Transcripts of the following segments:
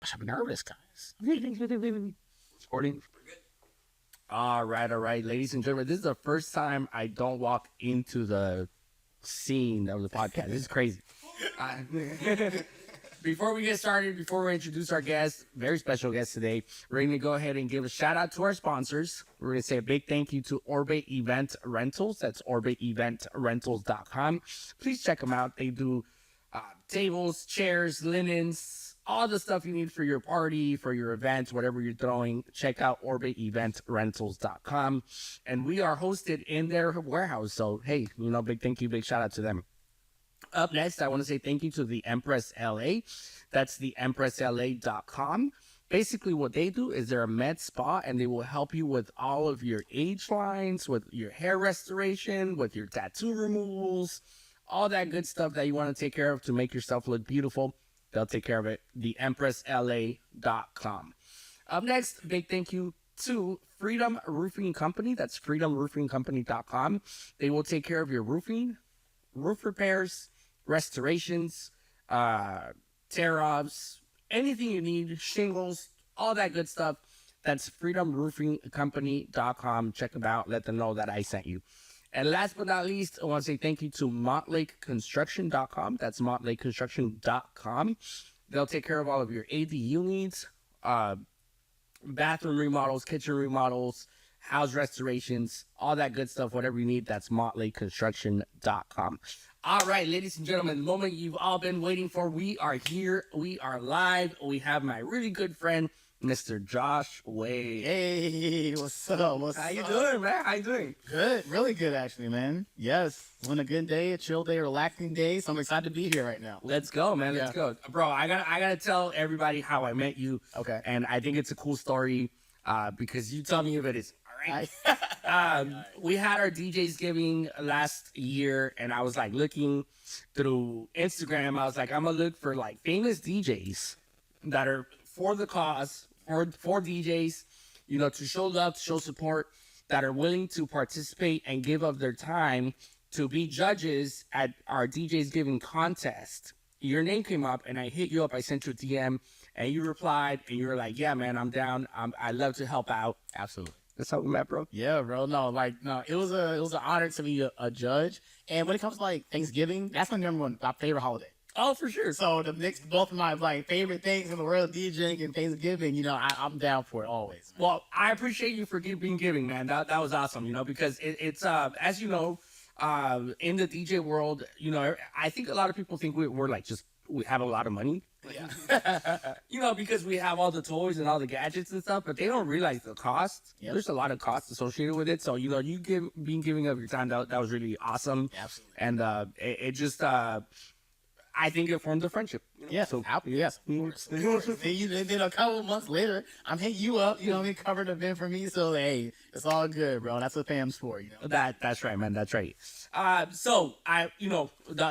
Gosh, I'm nervous, guys. Recording. All right, ladies and gentlemen. This is the first time I don't walk into the scene of the podcast. This is crazy. Before we get started, before we introduce our guest, very special guest today, we're going to go ahead and give a shout out to our sponsors. We're going to say a big thank you to Orbit Event Rentals. That's orbiteventrentals.com. Please check them out. They do tables, chairs, linens, all the stuff you need for your party, for your event, whatever you're throwing. Check out orbiteventrentals.com. And we are hosted in their warehouse. So, hey, big thank you, big shout out to them. Up next, I want to say thank you to the Empress LA. That's the empressla.com. Basically, what they do is they're a med spa, and they will help you with all of your age lines, with your hair restoration, with your tattoo removals, all that good stuff that you want to take care of to make yourself look beautiful. They'll take care of it. The empressla.com. Up next, big thank you to Freedom Roofing Company. That's freedomroofingcompany.com. They will take care of your roofing, roof repairs, restorations, tear-offs, anything you need, shingles, all that good stuff. That's freedomroofingcompany.com. Check them out. Let them know that I sent you. And last but not least, I want to say thank you to montlakeconstruction.com. That's montlakeconstruction.com. They'll take care of all of your ADU needs, bathroom remodels, kitchen remodels, house restorations, all that good stuff, whatever you need. That's montlakeconstruction.com. All right, ladies and gentlemen, the moment you've all been waiting for, we are here. We are live. We have my really good friend, Mr. Joshwayy. Hey, what's up? How you doing, man? How you doing? Good, really good, actually, man. Yes, it's been a good day, a chill day, a relaxing day, so I'm excited to be here right now. Let's go, man. Let's go. Bro, I gotta tell everybody how I met you. Okay. And I think it's a cool story because you tell me if it is. All right. We had our DJs giving last year, and I was like looking through Instagram. I was like, I'm gonna look for like famous DJs that are for the cause, for DJs, to show love, to show support, that are willing to participate and give up their time to be judges at our DJs giving contest. Your name came up, and I hit you up. I sent you a DM, and you replied, and you were like, yeah, man, I'm down. I'd love to help out. Absolutely. That's how we met, bro. Yeah, bro. No, it was an honor to be a judge. And when it comes to like Thanksgiving, that's my favorite holiday. Oh, for sure. So to mix both of my favorite things in the world, DJing and Thanksgiving, I'm down for it always. Well, I appreciate you for being giving, man. That was awesome, because it's as you know, in the DJ world, I think a lot of people think we're like we have a lot of money. Yeah. Because we have all the toys and all the gadgets and stuff, but they don't realize the cost. Yep. There's a lot of costs associated with it. So, you giving up your time, that was really awesome. Absolutely. And it just, I think it formed a friendship. Yeah. So happy. Yes. Then a couple months later, I'm hitting you up. You covered an event for me. So hey, it's all good, bro. That's what fam's for. That's right, man. That's right. So the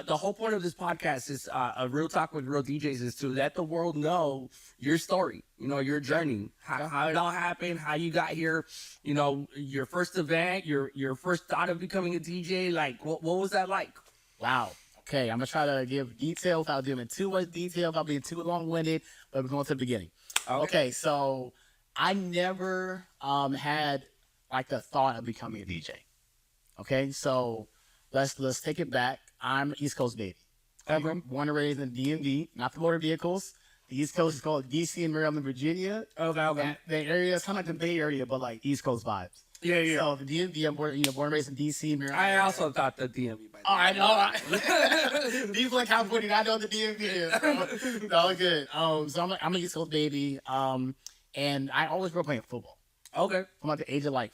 whole point of this podcast is a real talk with real DJs is to let the world know your story. Your journey, how it all happened, how you got here. Your first event, your first thought of becoming a DJ. Like, what was that like? Wow. Okay, I'm going to try to give details without giving too much detail, without being too long-winded, but we're going to the beginning. Okay, so I never had the thought of becoming a DJ. Okay, so let's take it back. I'm an East Coast baby. I'm born and raised in DMV, not the motor vehicles. The East Coast is called DC and Maryland, Virginia. Okay. The area is kind of like the Bay Area, but like East Coast vibes. Yeah. So the DMV, I'm born and raised in DC, Maryland. I also thought the DMV. Oh, I know. These like how funny I know the DMV is. So, all good. So I'm an East Coast baby. And I always grew up playing football. Okay. From the age of 5.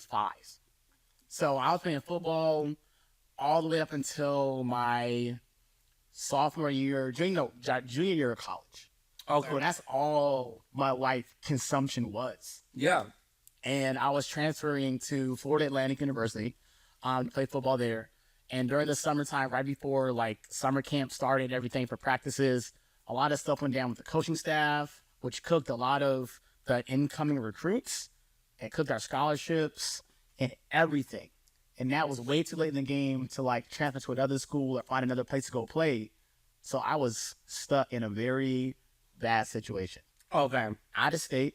So I was playing football all the way up until my sophomore year, junior year of college. Okay. So that's all my life consumption was. Yeah. And I was transferring to Florida Atlantic University to play football there. And during the summertime, right before summer camp started, everything for practices, a lot of stuff went down with the coaching staff, which cooked a lot of the incoming recruits and cooked our scholarships and everything. And that was way too late in the game to transfer to another school or find another place to go play. So I was stuck in a very bad situation. Okay. out of state,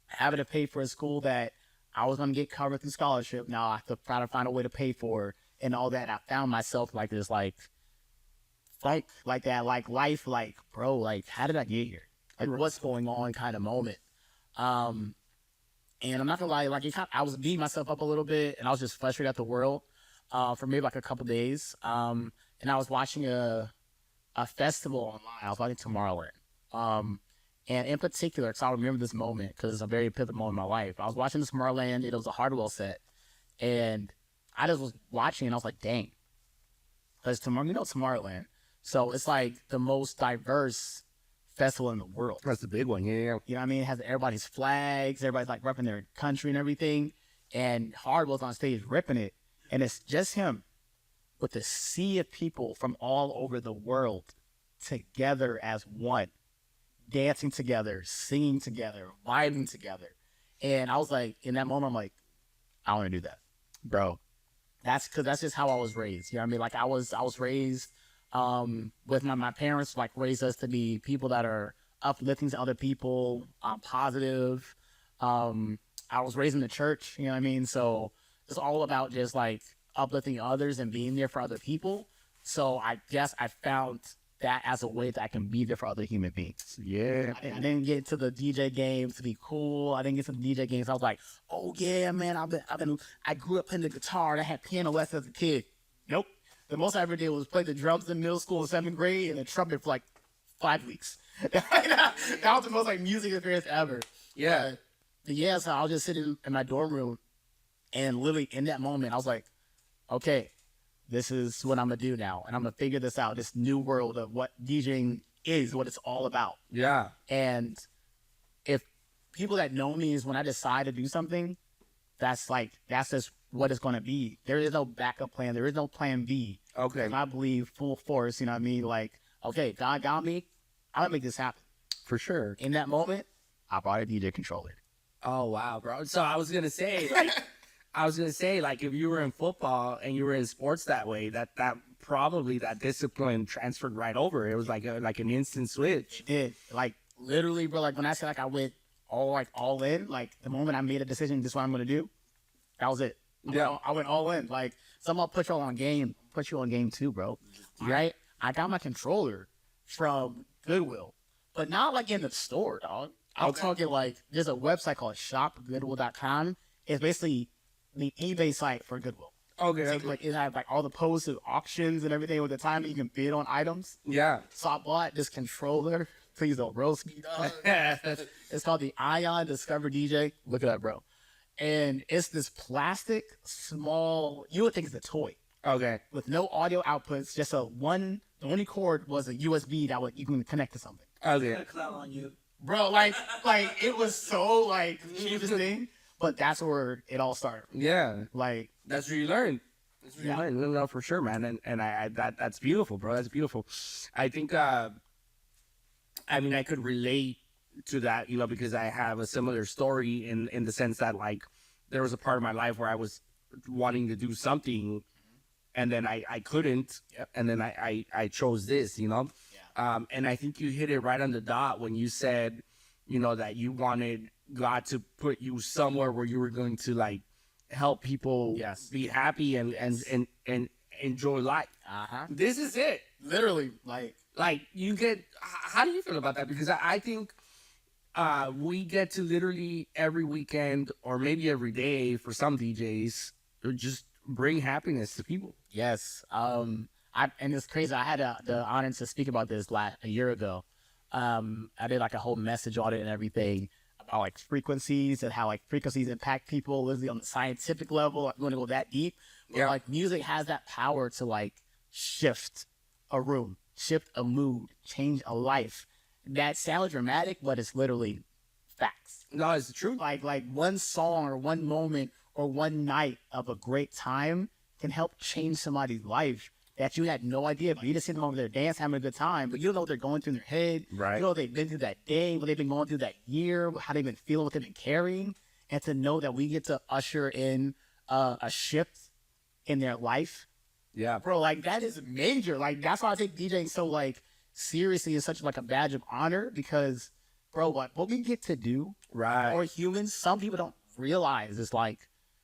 having to pay for a school that I was going to get covered through scholarship. Now I have to try to find a way to pay for and all that. I found myself like this, like that, like life, like, bro, like, how did I get here? Like, what's going on kind of moment. And I'm not gonna lie, like, I was beating myself up a little bit, and I was just frustrated at the world for maybe like a couple days. And I was watching a festival online. I was watching Tomorrowland. And in particular, because I remember this moment because it's a very pivotal moment in my life. I was watching this Tomorrowland. It was a Hardwell set, and I just was watching, and I was like, dang, because Tomorrowland. So it's like the most diverse festival in the world. That's the big one. Yeah. You know what I mean? It has everybody's flags, everybody's like repping their country and everything. And Hardwell's on stage ripping it. And it's just him with a sea of people from all over the world together as one, dancing together, singing together, vibing together. And I was like, in that moment, I'm like, I want to do that, bro. That's just how I was raised. You know what I mean? Like I was raised with my parents, like raised us to be people that are uplifting to other people, positive. I was raised in the church, you know what I mean? So it's all about just like uplifting others and being there for other people. So I guess I found that as a way that I can be there for other human beings. Yeah. I didn't get to the DJ game to be cool. I didn't get to the DJ games. I was like, oh yeah, man, I grew up playing the guitar and I had piano lessons as a kid. Nope. The most I ever did was play the drums in middle school in 7th grade and the trumpet for like 5 weeks. That was the most like music experience ever. Yeah. But yeah, so I was just sitting in my dorm room and literally in that moment, I was like, okay, this is what I'm going to do now. And I'm going to figure this out, this new world of what DJing is, what it's all about. Yeah. And if people that know me is when I decide to do something, that's just what it's going to be. There is no backup plan. There is no plan B. Okay. And I believe full force, you know what I mean? Like, okay, God got me. I'm going to make this happen. For sure. In that moment, I bought a DJ controller. Oh, wow, bro. So I was going to say, like, if you were in football and you were in sports that way, that probably that discipline transferred right over. It was like an instant switch. It did. Like, literally, bro, like, when I said, like, I went all in, like, the moment I made a decision, this is what I'm going to do, that was it. Yeah. I went all in. Like, someone put you on game too, bro. Right? I got my controller from Goodwill, but not like in the store, dog. I'm talking like there's a website called shopgoodwill.com. It's basically the eBay site for Goodwill. Okay. So, like it has like all the posted auctions and everything with the time that you can bid on items. Yeah. So I bought this controller. Please don't roast me, dog. It's called the Ion Discover DJ. Look it up, bro. And it's this plastic, small, you would think it's a toy. Okay. With no audio outputs, just the only cord was a USB that you can connect to something. Okay. Clown on you. Bro, like it was so like the cheapest thing, but that's where it all started. Yeah. Like That's where you learn. That's where Yeah. you learn. No, for sure, man. And that's beautiful, bro. That's beautiful. I think, I mean, I could relate to that, you know, because I have a similar story in the sense that, like, there was a part of my life where I was wanting to do something and then I couldn't. Yep. And then I chose this, you know? Yeah. And I think you hit it right on the dot when you said, you know, that you wanted God to put you somewhere where you were going to, like, help people Yes. be happy and enjoy life. uh-huh. This is it. Literally, like You get, how do you feel about that? Because I think we get to literally every weekend or maybe every day for some DJs just bring happiness to people. yes. And it's crazy. I had the honor to speak about this a year ago. I did like a whole message audit and everything about like frequencies and how like frequencies impact people, literally on the scientific level. I'm going to go that deep. But Yeah. like music has that power to like shift a room, shift a mood, change a life. That sounds dramatic, but it's literally facts. No, it's the truth. Like one song or one moment or one night of a great time can help change somebody's life that you had no idea. But you just sitting over there dancing, having a good time, but you don't know what they're going through in their head. Right. You know what they've been through that day, what they've been going through that year, how they've been feeling, what they've been carrying. And to know that we get to usher in a shift in their life, Yeah. bro, like that is major. Like that's why I take DJing so like seriously. It's such like a badge of honor because bro, what we get to do, Right. or humans, some people don't realize is like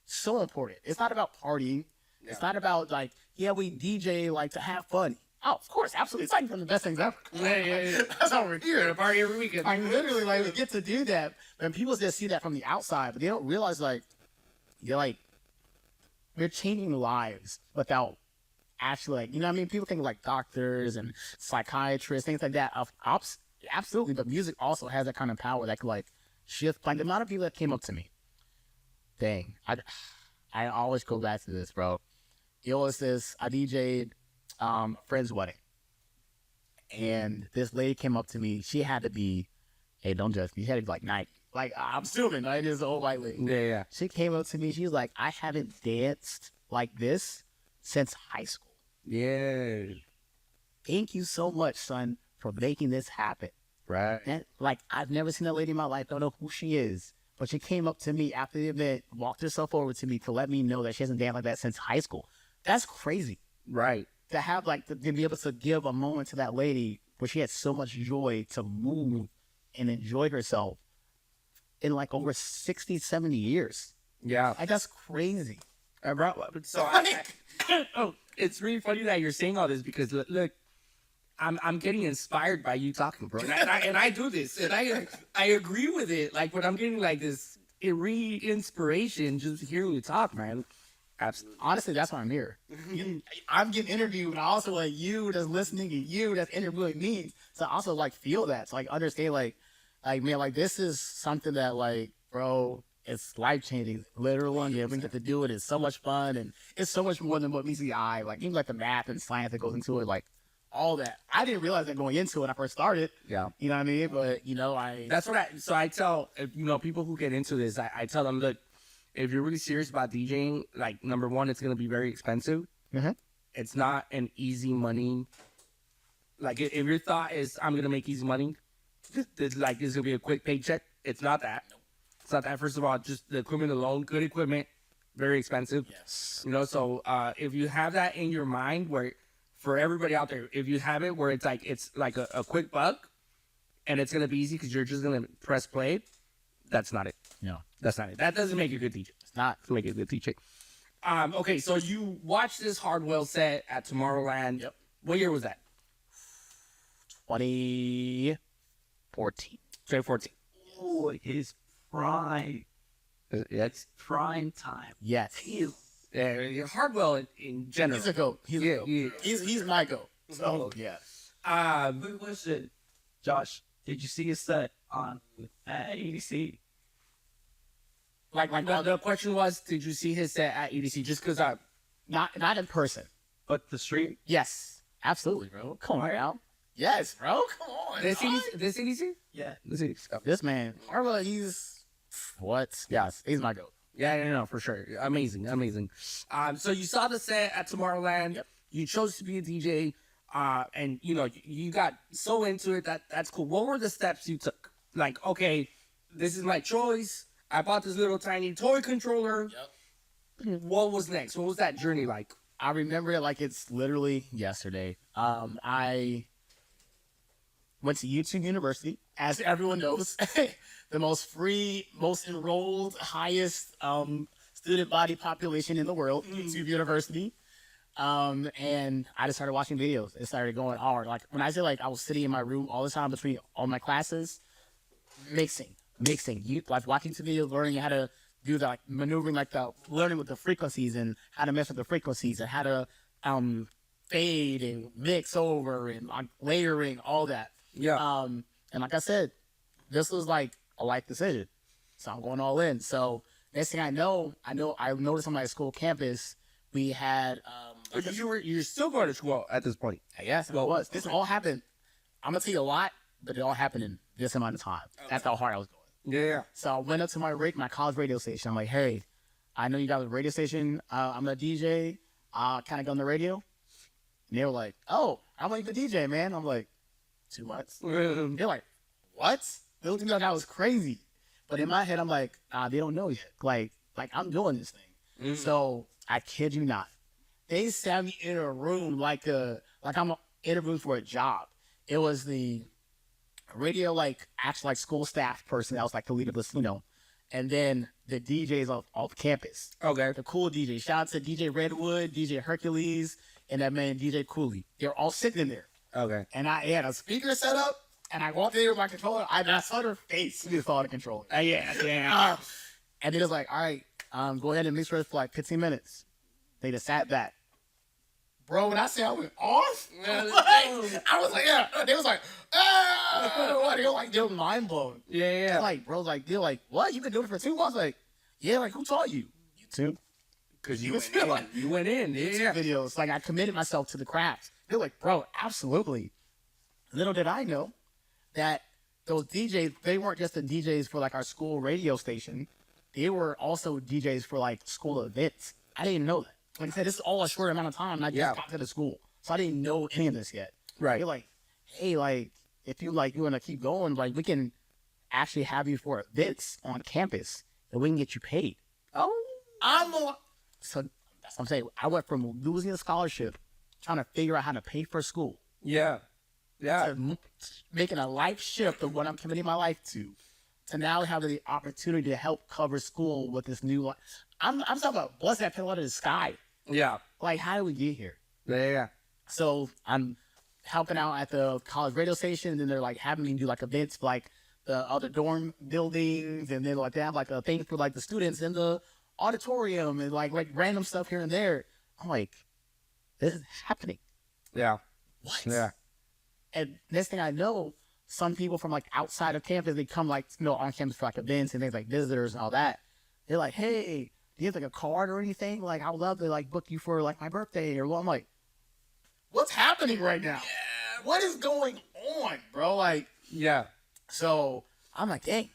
so important. It's not about partying. It's not about like, yeah, we DJ like to have fun. Oh, of course, absolutely. It's like one of the best things ever. Yeah. That's how we're here. A party every weekend. Like literally, like we get to do that, and people just see that from the outside, but they don't realize like you're like we're changing lives without actually like, you know what I mean? People think like doctors and psychiatrists, things like that. Absolutely, but music also has that kind of power that could like shift. Like the amount of people that came up to me, dang, I always go back to this, bro. It was this, I DJ'd friend's wedding, and this lady came up to me. She had to be, hey, don't judge me. She had to be like 90. Like I'm assuming, like this old white lady. Yeah. She came up to me. She's like, I haven't danced like this since high school. Yeah. Thank you so much, son, for making this happen. Right. And, like, I've never seen that lady in my life. Don't know who she is. But she came up to me after the event, walked herself over to me to let me know that she hasn't danced like that since high school. That's crazy. Right. To have, like, to be able to give a moment to that lady where she had so much joy to move and enjoy herself in, like, over 60, 70 years. Yeah. Like, that's crazy. Oh, it's really funny that you're saying all this because look, I'm getting inspired by you talking, bro. And I do this, and I agree with it. Like when I'm getting like this inspiration just hearing you talk, man. Absolutely. Honestly, that's why I'm here. I'm getting interviewed, but also like you that's listening and you that's interviewing me. So I also like feel that. So like understand like man, like this is something that like, bro, it's life changing. Literal, yeah, we get to do it. It's so much fun, and it's so much more than what meets the eye. Like even like the math and science that goes into it, like all that. I didn't realize that going into it when I first started. Yeah. You know what I mean? But you know, That's what I tell people who get into this. I tell them, look, if you're really serious about DJing, like number one, it's gonna be very expensive. Mm-hmm. It's not an easy money. Like if your thought is I'm gonna make easy money, like it's gonna be a quick paycheck. It's not that. It's not that. First of all, just the equipment alone, good equipment, very expensive. Yes. You know, so if you have that in your mind, where for everybody out there, if you have it where it's like a quick buck, and it's gonna be easy because you're just gonna press play, that's not it. No, That's not it. That doesn't make you a good DJ. it's not. Doesn't make you a good DJ. Okay, so you watched this Hardwell set at Tomorrowland. Yep. What year was that? 2014. 2014. Oh, his prime. That's Prime time. Yes. Hardwell in general. He's a goat. He's a goat. Yeah. He's my goat. So yeah. But listen, Josh, did you see his set on EDC? Like The question was, did you see his set at EDC? Just because not in person. But the stream? Yes, absolutely, bro. Come on, Al. Yes, bro. Come on. this EDC? Yeah. This EDC. Oh. This man, Harlow, he's what? Yes, he's my goat. Yeah, no, for sure. Amazing. So you saw the set at Tomorrowland. Yep. You chose to be a DJ, and you got so into it. That's cool. What were the steps you took? Like, okay, this is my choice. I bought this little tiny toy controller. Yep. What was next? What was that journey like? I remember it like it's literally yesterday. I went to YouTube University, as everyone knows, the most free, most enrolled, highest student body population in the world, YouTube University. And I just started watching videos. It started going hard. Like when I say like I was sitting in my room all the time between all my classes, mixing. You like watching some videos, learning how to do the like maneuvering, like the learning with the frequencies and how to mess with the frequencies and how to fade and mix over and like layering, all that. Yeah. And like I said, this was like a life decision. So I'm going all in. So next thing I noticed on my school campus, we had You're still going to school at this point. yes, well, it was. This all happened. I'm gonna tell you a lot, but it all happened in this amount of time. That's how hard I was going. Yeah. So I went up to my college radio station. I'm like, hey, I know you got a radio station. I'm a DJ. Can I go on the radio? And they were like, oh, I'm like the DJ, man. I'm like, 2 months. They're like, what? They looked at me like I was crazy. But in my head, I'm like, they don't know yet. Like I'm doing this thing. So I kid you not. They sat me in a room like I'm interviewing for a job. It was the radio, like, actual, like, school staff person that was, like, the leader of the, and then the DJs off campus. Okay. The cool DJs. Shout out to DJ Redwood, DJ Hercules, and that man, DJ Cooley. They're all sitting in there. Okay. And I had a speaker set up, and I walked in there with my controller. I saw their face when they saw the controller. Yeah. And it was like, all right, go ahead and mix for like 15 minutes. They just sat back. Bro, when I say I went off, I was like, yeah. They was like, they were mind blown. Yeah. Like, bro, like, they're like, what? You been doing it for 2 months? Like, yeah, like, who taught you? YouTube. Because you went in. Yeah. Videos. Like, I committed myself to the craft. They're like, bro, absolutely. Little did I know that those DJs, they weren't just the DJs for like our school radio station. They were also DJs for like school events. I didn't know that. Like I said, this is all a short amount of time. And I just got to the school. So I didn't know any of this yet. Right. They're like, hey, like, if you like, you want to keep going, like, we can actually have you for events on campus and we can get you paid. Oh. So that's what I'm saying. I went from losing a scholarship, trying to figure out how to pay for school, Yeah. to making a life shift of what I'm committing my life to now having the opportunity to help cover school with this new life. I'm talking about blessing that fell out of the sky. Yeah. Like, how did we get here? Yeah. So I'm helping out at the college radio station, and then they're like having me do like events for like the other dorm buildings, and then like they have like a thing for like the students in the auditorium and like random stuff here and there. I'm like, this is happening. Yeah. What? Yeah. And next thing I know, some people from like outside of campus, they come like, on campus for like events and things like visitors and all that. They're like, hey, do you have like a card or anything? Like, I would love to like book you for like my birthday or what. I'm like, what's happening right now? Yeah. What is going on, bro? Like, Yeah. so I'm like, dang,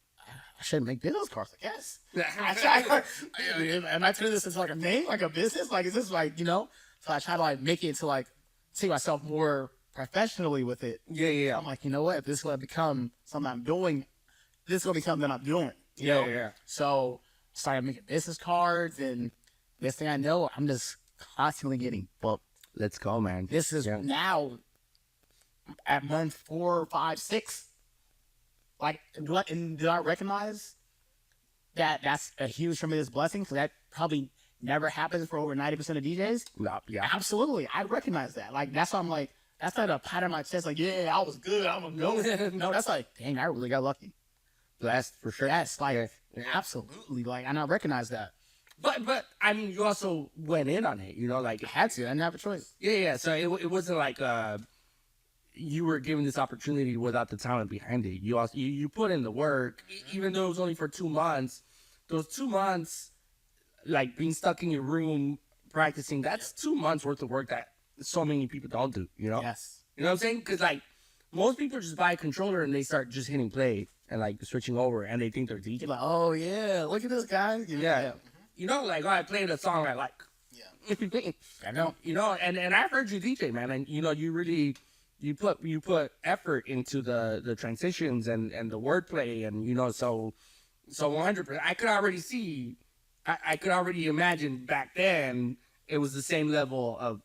I should make business cards, I guess. Am I turning this into like a name, like a business? Like, is this like, So I try to like make it to like see myself more professionally with it. Yeah. I'm like, you know what? If this is going to become something I'm doing, this is going to be something I'm doing. You know? Yeah. So started making business cards, and next thing I know, I'm just constantly getting booked. Let's go, man. This is now at month 4, 5, 6. Like, do I recognize that that's a huge tremendous blessing? Because that probably never happens for over 90% of DJs. Yeah. Absolutely. I recognize that. Like, that's why I'm like, that's not a pat on my chest. Like, yeah, I was good. I'm going to go. No, that's like, dang, I really got lucky. Blessed for sure. That's like, absolutely. Like, and I recognize that. But I mean, you also went in on it, like I had to. I didn't have a choice. Yeah. So it wasn't like you were given this opportunity without the talent behind it. You also you put in the work, even though it was only for 2 months. Those 2 months, like being stuck in your room practicing, that's 2 months worth of work that so many people don't do. Yes. You know what I'm saying? Because like most people just buy a controller and they start just hitting play and like switching over, and they think they're DJ. You're like, oh yeah, look at this guy. Yeah. Like, oh, I played a song I like. Yeah. I know. And I've heard you DJ, man, and you really you put effort into the transitions and the wordplay, and so 100%. I could already see, I could already imagine back then it was the same level of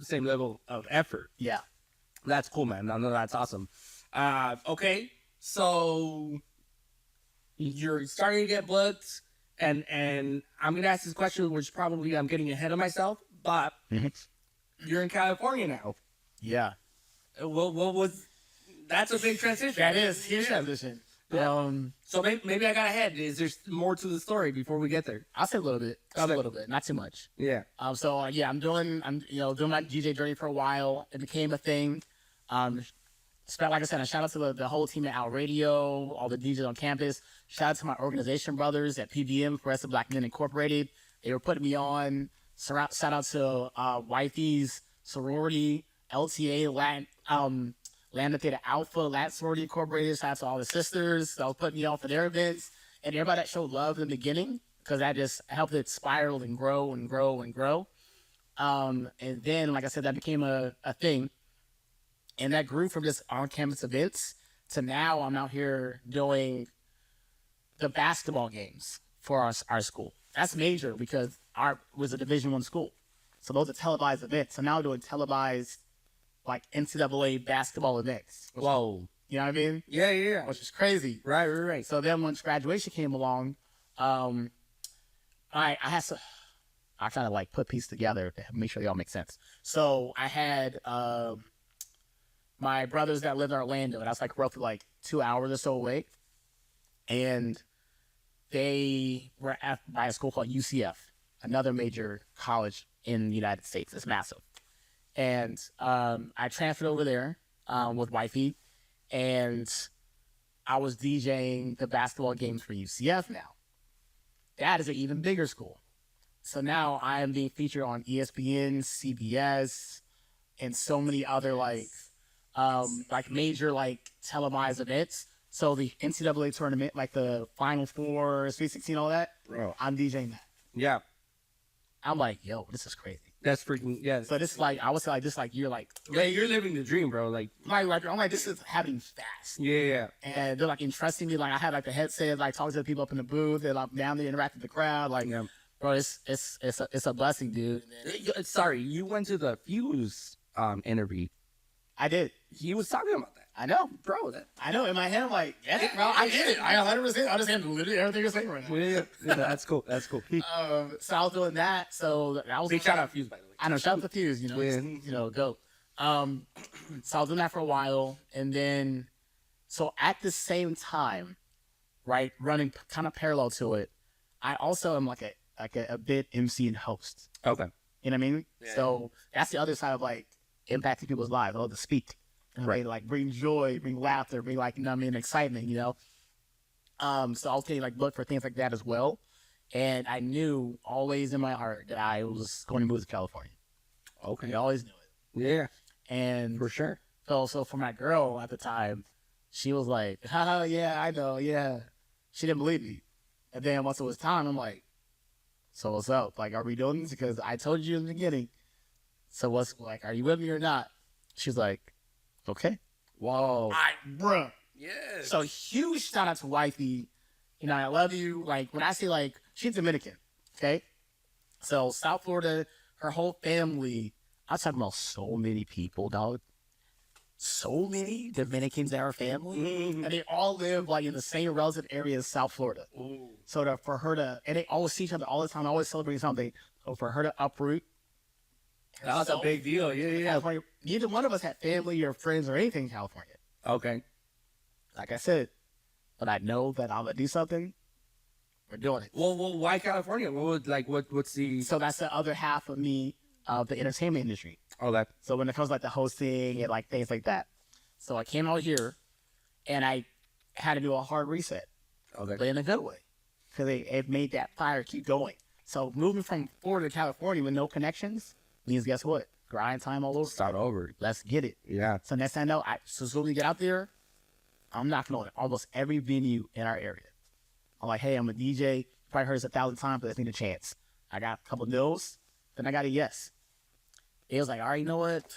same level of effort. Yeah. That's cool, man. No, that's awesome. Okay, so you're starting to get booked. And I'm gonna ask this question, which probably I'm getting ahead of myself, but you're in California now. Yeah. What was? That's a big transition. That is huge transition. So maybe I got ahead. Is there more to the story before we get there? I'll say a little bit. A little bit, not too much. Yeah. I'm doing my DJ journey for a while. It became a thing. Like I said, a shout out to the whole team at Out Radio, all the DJs on campus. Shout out to my organization brothers at PBM, Progressive Black Men Incorporated. They were putting me on. Shout out to Wifey's sorority, LTA, Lambda Theta Alpha, Lat Sorority Incorporated. Shout out to all the sisters that was putting me on for their events. And everybody that showed love in the beginning, because that just helped it spiral and grow and grow and grow. And then, like I said, that became a thing. And that grew from just on-campus events to now I'm out here doing the basketball games for our school. That's major because our was a Division I school. So those are televised events. So now we're doing televised, like, NCAA basketball events. Whoa. You know what I mean? Yeah. Which is crazy. Right. So then once graduation came along, I had to, I kind of like put pieces together to make sure they all make sense. So I had my brothers that lived in Orlando, and I was like roughly like 2 hours or so away. And they were by a school called UCF, another major college in the United States. It's massive. And I transferred over there with wifey, and I was DJing the basketball games for UCF now. That is an even bigger school. So now I am being featured on ESPN, CBS, and so many other like major like televised events. So the NCAA tournament, like the Final Four, Sweet 16, all that, Bro. I'm DJing that. Yeah. I'm like, yo, this is crazy. That's freaking, yeah. So this is like, I would say like this, like you're like, You're living the dream, bro. Like, I'm like, this is happening fast. yeah. And they're like entrusting me. Like I had like the headset, like talking to the people up in the booth, and I'm down there interacting with the crowd. Like, Yeah. bro, it's a blessing, dude. Sorry, you went to the Fuse interview. I did. He was talking about that. I know. Bro, that. I know. In my head, I'm like, yeah, bro, I get it. I 100%. I understand literally everything you're saying right now. Yeah, that's cool. That's cool. So I was doing that. So that was Big shout out Fuse, by the way. I know. Shout out to Fuse. You know, Yeah. you know, dope. So I was doing that for a while, and then, so at the same time, right, running kind of parallel to it, I also am like a bit MC and host. Okay. You know what I mean? Yeah. So that's the other side of like impacting people's lives. I love to speak. Right. Like bring joy, bring laughter, bring like, you know what I mean, excitement, you know? So I was getting like booked for things like that as well. And I knew always in my heart that I was going to move to California. Okay. I always knew it. Yeah, And for sure. so for my girl at the time, she was like, haha, yeah, I know, yeah. She didn't believe me. And then once it was time, I'm like, so what's up? Like, are we doing this? Because I told you in the beginning. So what's like, are you with me or not? She's like, okay. Whoa. Bruh. Yeah. So huge shout out to wifey. You know, I love you. Like when I say like, she's Dominican. Okay. So South Florida, her whole family. I'm talking about so many people, dog. So many Dominicans in our family, and they all live like in the same relative area as South Florida. Ooh. So for her to, and they always see each other all the time, always celebrating something. So for her to uproot. That's a big deal. Yeah. Neither one of us had family or friends or anything in California. Okay. Like I said, but I know that I'm gonna do something. We're doing it. Well, why California? What's the? So that's the other half of me, of the entertainment industry. Oh, that. So when it comes to like the hosting and like things like that. So I came out here, and I had to do a hard reset, Okay. but in a good way, because it made that fire keep going. So moving from Florida to California with no connections means guess what? Grind time all over. Start over. Let's get it. Yeah. So next thing I know, so as soon as we get out there, I'm knocking on almost every venue in our area. I'm like, hey, I'm a DJ. You probably heard this 1,000 times, but let's need a chance. I got a couple of no's, then I got a yes. It was like, all right, you know what?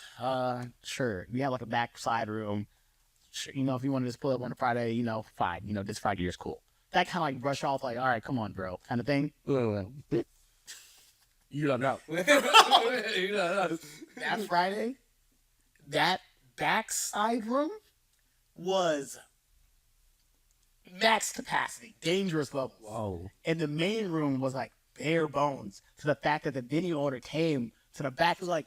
Sure. We have like a backside room. Sure, you know, if you want to just pull up on a Friday, you know, fine. You know, this Friday is cool. That kind of like brush off, like, all right, come on, bro, kind of thing. You don't know. You don't know. That Friday, that backside room was max capacity, dangerous levels. Whoa. And the main room was like bare bones to the fact that the venue owner came to the back, was like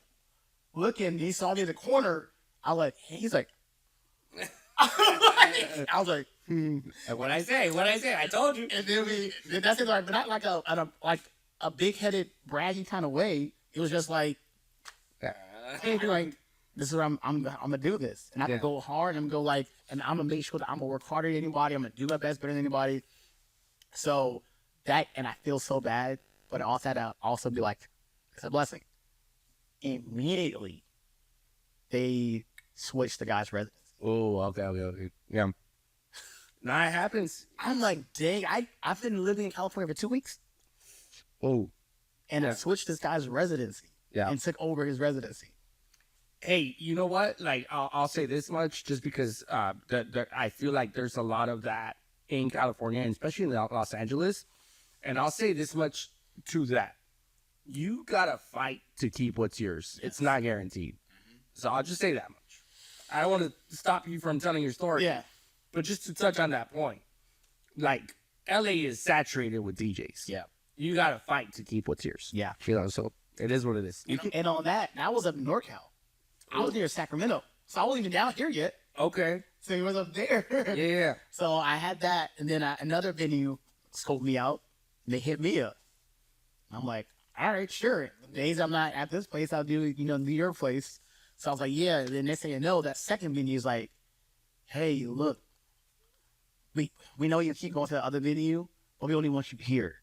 looking, he saw me in the corner. I was like, he's like, I was like, What I say? I told you. and then that's it, like, but not like a big-headed, braggy kind of way. It was just like, hey, like, this is where I'm gonna do this, and I can go hard and go like, and I'm gonna make sure that I'm gonna work harder than anybody. I'm gonna do my best better than anybody. So that, and I feel so bad, but I also had to also be like, it's a blessing. Immediately, they switched the guy's residence. Oh, okay. Yeah. Now it happens. I'm like, dang, I've been living in California for 2 weeks, Oh. and I switched this guy's residency. Yeah. And took over his residency. Hey, you know what? Like, I'll say this much, just because I feel like there's a lot of that in California, and especially in Los Angeles. And I'll say this much to that: you gotta fight to keep what's yours. It's not guaranteed. So I'll just say that much. I don't want to stop you from telling your story. Yeah. But just to touch on that point, like LA is saturated with DJs. Yeah. You got to fight to keep what's yours. Yeah. You know, so it is what it is. And on that, I was up in NorCal. I was near Sacramento. So I wasn't even down here yet. Okay. So he was up there. Yeah. So I had that. And then another venue scoped me out. And they hit me up. I'm like, all right, sure. The days I'm not at this place, I'll do, New York place. So I was like, yeah. And then they say, no, that second venue is like, hey, look, we know you keep going to the other venue, but we only want you here.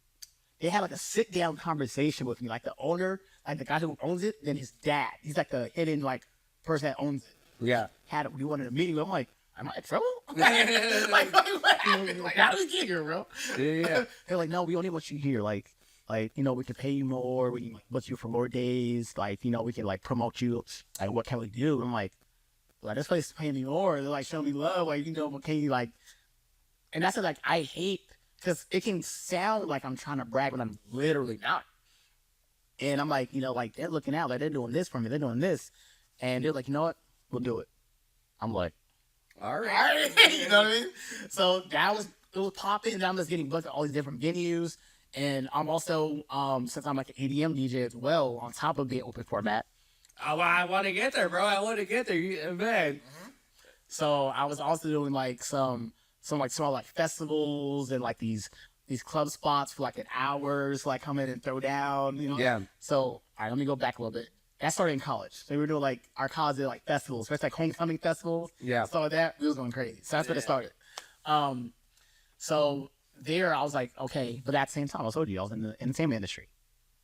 They had like a sit down conversation with me, like the owner, like the guy who owns it, then his dad. He's like the hidden like person that owns it. Yeah. We wanted a meeting. I'm like, am I in trouble? like, how did we get here, bro? Yeah. They're like, no, we only want you here. Like, we can pay you more. We can book you for more days. Like, we can like promote you. Like, what can we do? I'm like, this place is paying me more. They're like showing me love. Like, what can you like? And that's like I hate. Because it can sound like I'm trying to brag when I'm literally not. And I'm like, they're looking out. Like, they're doing this for me. They're doing this. And they're like, you know what? We'll do it. I'm like, all right. you know what I mean? So it was popping. And I'm just getting booked at all these different venues. And I'm also, since I'm like an EDM DJ as well, on top of being open format. Oh, I want to get there, bro. I want to get there. Man. So I was also doing like some like small like festivals and like these club spots for like an hour, so like come in and throw down, Yeah. So all right, let me go back a little bit. That started in college. So we were doing like our college did like festivals, especially like homecoming festivals. Yeah. Stuff like that. We was going crazy. So that's where it started. So there I was like, okay, but at the same time I told you I was in the entertainment industry.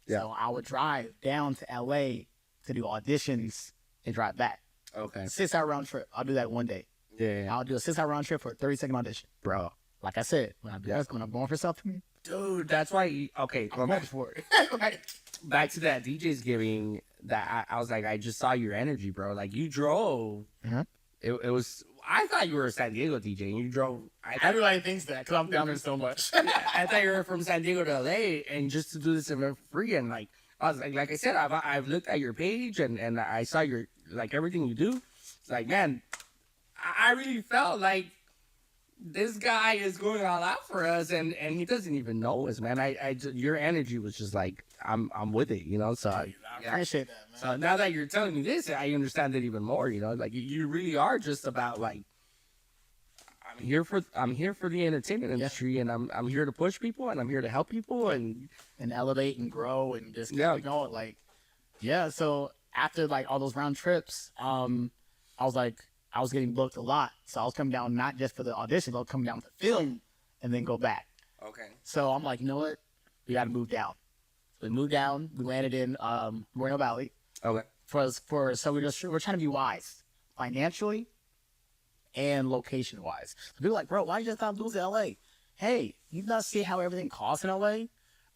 Yeah. So I would drive down to LA to do auditions and drive back. Okay. 6-hour round trip. I'll do that one day. Yeah. I'll do a 6-hour round trip for a 30-second audition. Bro. Like I said, when I'm going for something, Dude, that's why. Okay. I'm going for it. Like, back to that DJ's giving that I was like, I just saw your energy, bro. Like you drove. Mhm. It was. I thought you were a San Diego DJ. And you drove. everybody thinks that because I'm down there so much. I thought you were from San Diego to LA, and just to do this event for free. And like I was like I said, I've looked at your page and I saw your like everything you do. It's like, man, I really felt like this guy is going all out for us, and he doesn't even know us, man. Your energy was just like I'm with it, So I appreciate that, man. so now that you're telling me this, I understand it even more. Like you really are just about like I'm here for the entertainment industry, and I'm here to push people, and I'm here to help people, and elevate and grow and just keep Yeah. going. Like, yeah. So after like all those round trips, I was getting booked a lot. So I was coming down not just for the auditions, I was coming down to film and then go back. okay, So I'm like, you know what? We got to move down. So we moved down. We landed in Moreno Valley. okay, So we're trying to be wise financially and location wise. So people are like, bro, why you just not lose to LA? Hey, you not see how everything costs in LA?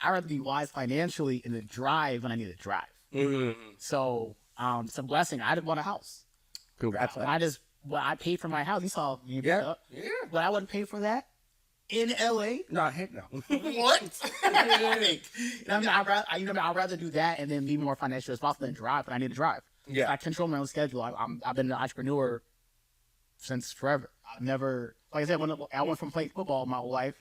I'd rather be wise financially and then drive when I need to drive. mm-hmm. So it's a blessing. I didn't want a house. Congrats. I paid for my house. You saw me. Yeah, But I wouldn't pay for that in LA. no, heck no. What? I'd rather do that and then be more financially responsible than drive, but I need to drive. Yeah. I control my own schedule. I've been an entrepreneur since forever. I've never, like I said, when I went from playing football my whole life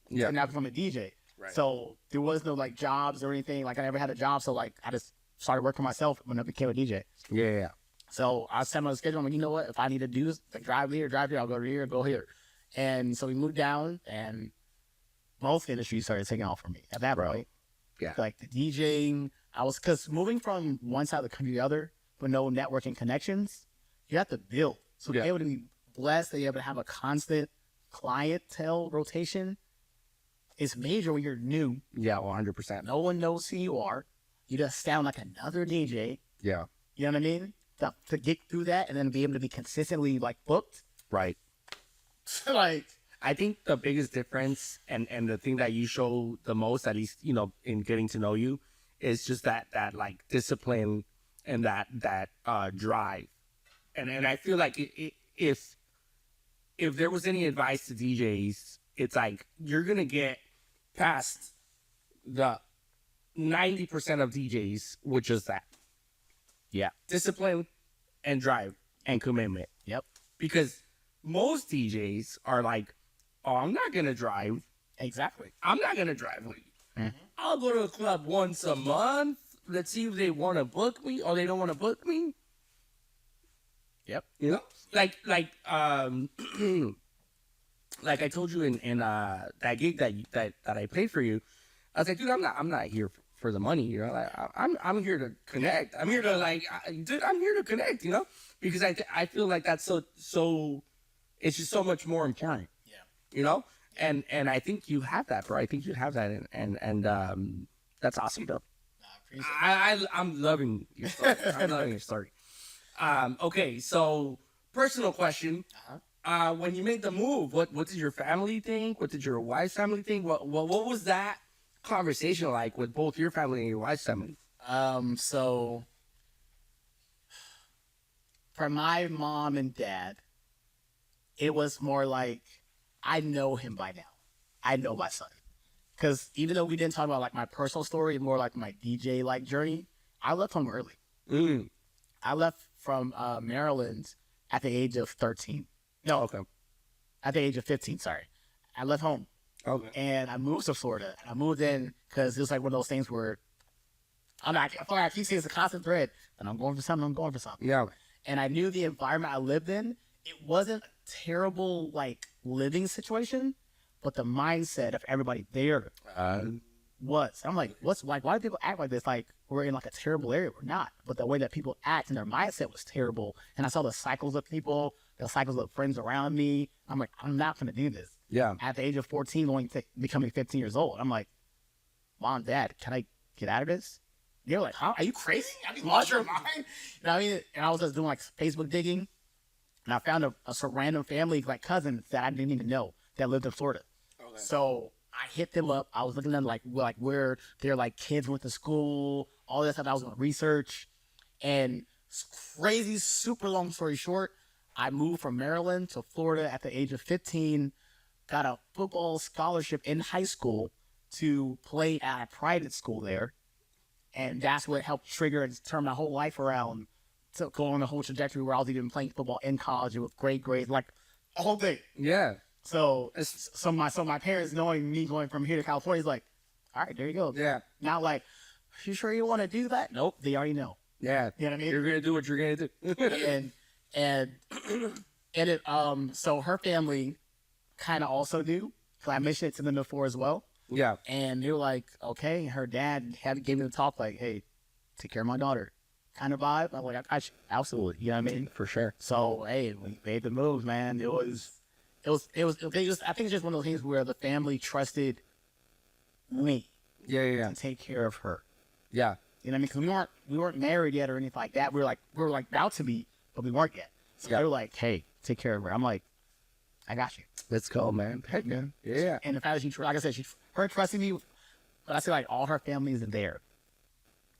Yeah. to now become a DJ. Right. So there was no like jobs or anything. Like I never had a job. So like I just started working myself when I became a DJ. Yeah. So I set my schedule. I'm like, you know what? If I need to do like drive here, I'll go here, go here. And so we moved down, and both industries started taking off for me at that point. Yeah. Like the DJing, because moving from one side of the country to the other with no networking connections, you have to build. So to be able to be blessed that you're able to have a constant clientele rotation is major when you're new. Yeah, 100%. No one knows who you are. You just sound like another DJ. Yeah. You know what I mean? To get through that and then be able to be consistently like booked. Right. Like, I think the biggest difference and the thing that you show the most, at least, in getting to know you, is just that like discipline and that drive. And I feel like if there was any advice to DJs, it's like you're going to get past the 90% of DJs with just that. Yeah. Discipline and drive and commitment. Yep. because most DJs are like, oh, I'm not gonna drive. Exactly. I'm not gonna drive with you. Mhm. I'll go to a club once a month. Let's see if they want to book me or they don't want to book me. Yep. You know, like like I told you in that gig that I played for you. I was like, dude, I'm not here for the money. You know, like, I'm here to connect. I'm here to dude, I'm here to connect. You know, because I feel like that's so. It's just so much more important. Yeah. You know, and I think you have that, bro. I think you have that, and that's awesome, though. I appreciate I'm loving your story. I'm loving your story. Okay, so personal question. When you made the move, what did your family think? What did your wife's family think? What was that conversation like with both your family and your wife's family? So for my mom and dad, it was more like, I know him by now. I know my son. Because even though we didn't talk about like my personal story, more like my DJ like journey, I left home early. Mm. I left from Maryland at the age of 13. No, Okay. at the age of 15, sorry. I left home Okay. and I moved to Florida. I moved in because it was like one of those things where I keep saying it's a constant thread, and I'm going for something. Yeah. And I knew the environment I lived in, it wasn't a terrible like living situation, but the mindset of everybody there was. I'm like, why do people act like this? Like we're in like a terrible area. We're not. But the way that people act and their mindset was terrible. And I saw the cycles of people, the cycles of friends around me. I'm like, I'm not going to do this. Yeah. At the age of 14, becoming 15 years old, I'm like, Mom, Dad, can I get out of this? They're like, huh? Are you crazy? Have you lost your mind? You know what I mean? And I was just doing like Facebook digging, and I found a random family, like cousins that I didn't even know that lived in Florida. Okay. So I hit them up. I was looking at them like where their like kids went to school, all this stuff. I was doing research, and crazy, super long story short, I moved from Maryland to Florida at the age of 15. Got a football scholarship in high school to play at a private school there. And that's what helped trigger and turn my whole life around to go on the whole trajectory where I was even playing football in college with great grades, like a whole thing. Yeah. So my parents knowing me going from here to California is like, all right, there you go. Yeah. Not like, you sure you want to do that? Nope, they already know. Yeah. You know what I mean? You're gonna do what you're gonna do. So her family kind of also knew, because I mentioned it to them before as well. Yeah. And they were like, okay, her dad gave me the talk, like, hey, take care of my daughter, kind of vibe. I'm like, absolutely, you know what I mean? For sure. So, hey, we made the move, man. I think it's just one of those things where the family trusted me Yeah. to take care of her. Yeah. You know what I mean? Because we weren't married yet or anything like that. We were like about to be, but we weren't yet. So they were like, hey, take care of her. I'm like, I got you. Let's go, man. Heck yeah. Yeah. And the fact that like I said, her trusting me, but I say like all her family is there.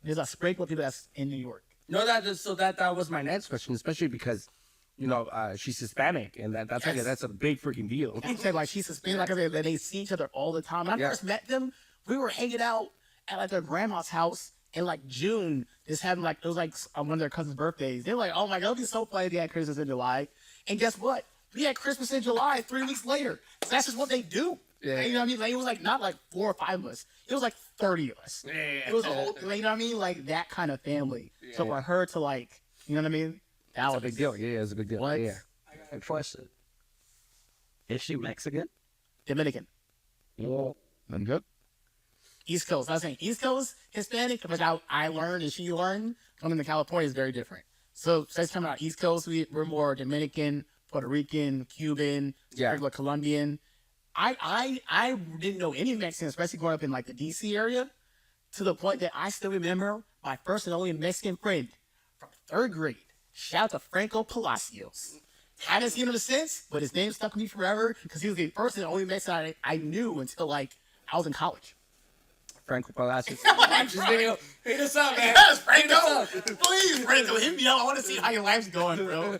There's a sprinkle of people that's in New York. No, that was my next question, especially because, you know, she's Hispanic, and that's a big freaking deal. I said like she's Hispanic, like I said, they see each other all the time. When I first met them, we were hanging out at like their grandma's house in like June, just having like it was like one of their cousins' birthdays. They're like, oh my god, it'd be so funny they had Christmas in July. And guess what? We had Christmas in July 3 weeks later. So that's just what they do. Yeah. You know what I mean? Like, it was like not like 4 or 5 of us. It was like 30 of us. Yeah. It was a whole, you know what I mean? Like that kind of family. Yeah. So for her to like, you know what I mean? That was a big deal. Yeah, it's a big deal. What? Yeah. I got a question. Is she Mexican? Dominican. Well, I'm good. East Coast. I was saying East Coast Hispanic, because I learned and she learned. Coming to California is very different. So since coming out East Coast, we're more Dominican, Puerto Rican, Cuban, regular Colombian. I didn't know any Mexicans, especially growing up in like the DC area, to the point that I still remember my first and only Mexican friend from 3rd grade. Shout out to Franco Palacios. Haven't seen him since, but his name stuck with me forever because he was the first and only Mexican I knew until like I was in college. Franco Palacios. Hit us up, man. Yes, Franco. Please, Franco, hit me up. I want to see how your life's going, bro.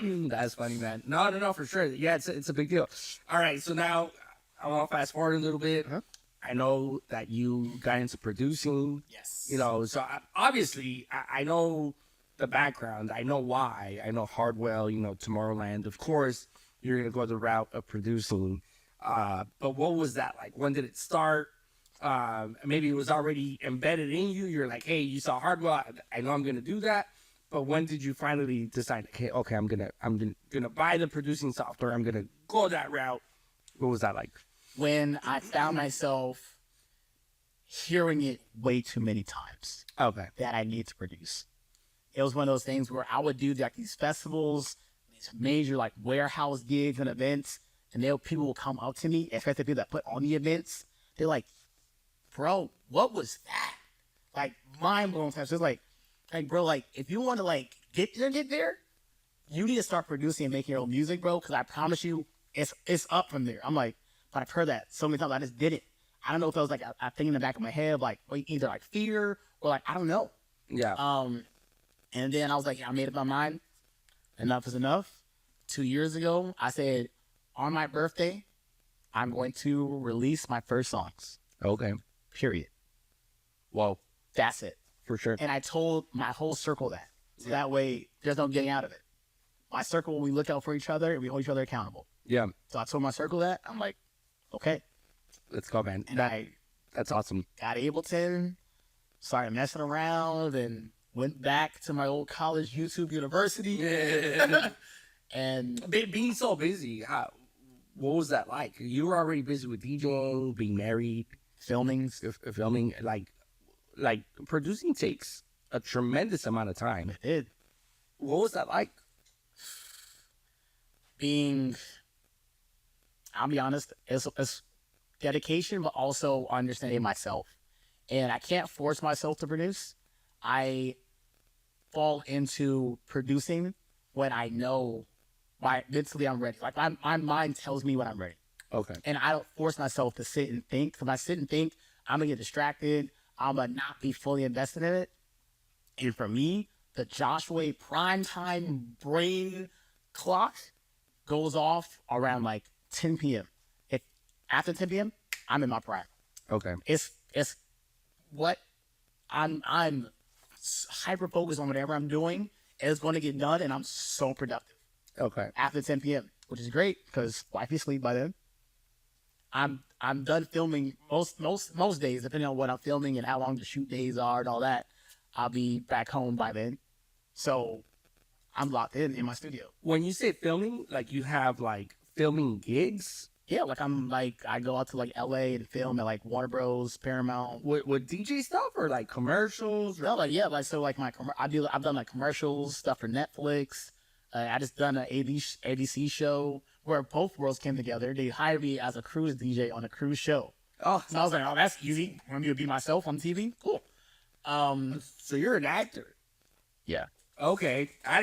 That's funny, man. No, for sure. Yeah, it's a big deal. All right, so now I want to fast forward a little bit. Huh? I know that you got into producing. Yes. You know, so obviously I know the background. I know why. I know Hardwell, you know, Tomorrowland. Of course, you're going to go the route of producing. But what was that like? When did it start? Maybe it was already embedded in you. You're like, hey, you saw Hardwell. I know I'm going to do that. But when did you finally decide, okay, I'm gonna buy the producing software. I'm going to go that route. What was that like? When I found myself hearing it way too many times Okay. that I need to produce. It was one of those things where I would do like these festivals, these major like warehouse gigs and events, and people will come up to me, especially people that put on the events. They're like, bro, what was that? Like mind blowing times. It's like, bro, like if you want to like get there, you need to start producing and making your own music, bro. Because I promise you, it's up from there. I'm like, but I've heard that so many times. I just did it. I don't know if it was like a thing in the back of my head, like either like fear or like I don't know. Yeah. And then I was like, I made up my mind. Enough is enough. 2 years ago, I said, on my birthday, I'm going to release my first songs. Okay. Period. Whoa. That's it. For sure. And I told my whole circle that. So that way, there's no getting out of it. My circle, we look out for each other and we hold each other accountable. Yeah. So I told my circle that. I'm like, okay. Let's go, man. And I That's awesome. got Ableton, started messing around, and went back to my old college, YouTube University. Yeah. And Being so busy, what was that like? You were already busy with DJing, being married, filming, like producing takes a tremendous amount of time. it did. What was that like? I'll be honest, it's dedication, but also understanding myself. And I can't force myself to produce. I fall into producing when I know mentally I'm ready. Like my mind tells me when I'm ready. Okay. And I don't force myself to sit and think. If I sit and think, I'm going to get distracted. I'm going to not be fully invested in it. And for me, the Joshwayy primetime brain clock goes off around like 10 p.m. If after 10 p.m., I'm in my prime. Okay. It's what I'm hyper focused on whatever I'm doing. It's going to get done, and I'm so productive. Okay. After 10 p.m., which is great because wife is asleep by then. I'm done filming most days, depending on what I'm filming and how long the shoot days are and all that. I'll be back home by then. So I'm locked in my studio. When you say filming, like you have like filming gigs? Yeah, like I go out to like LA and film at like Warner Bros, Paramount. With DJ stuff or like commercials? No, like I've done like commercials, stuff for Netflix. I just done an ABC show where both worlds came together. They hired me as a cruise DJ on a cruise show. Oh, So I was like, oh, that's easy. Want me to be myself on TV? Cool. so you're an actor? Yeah. Okay. I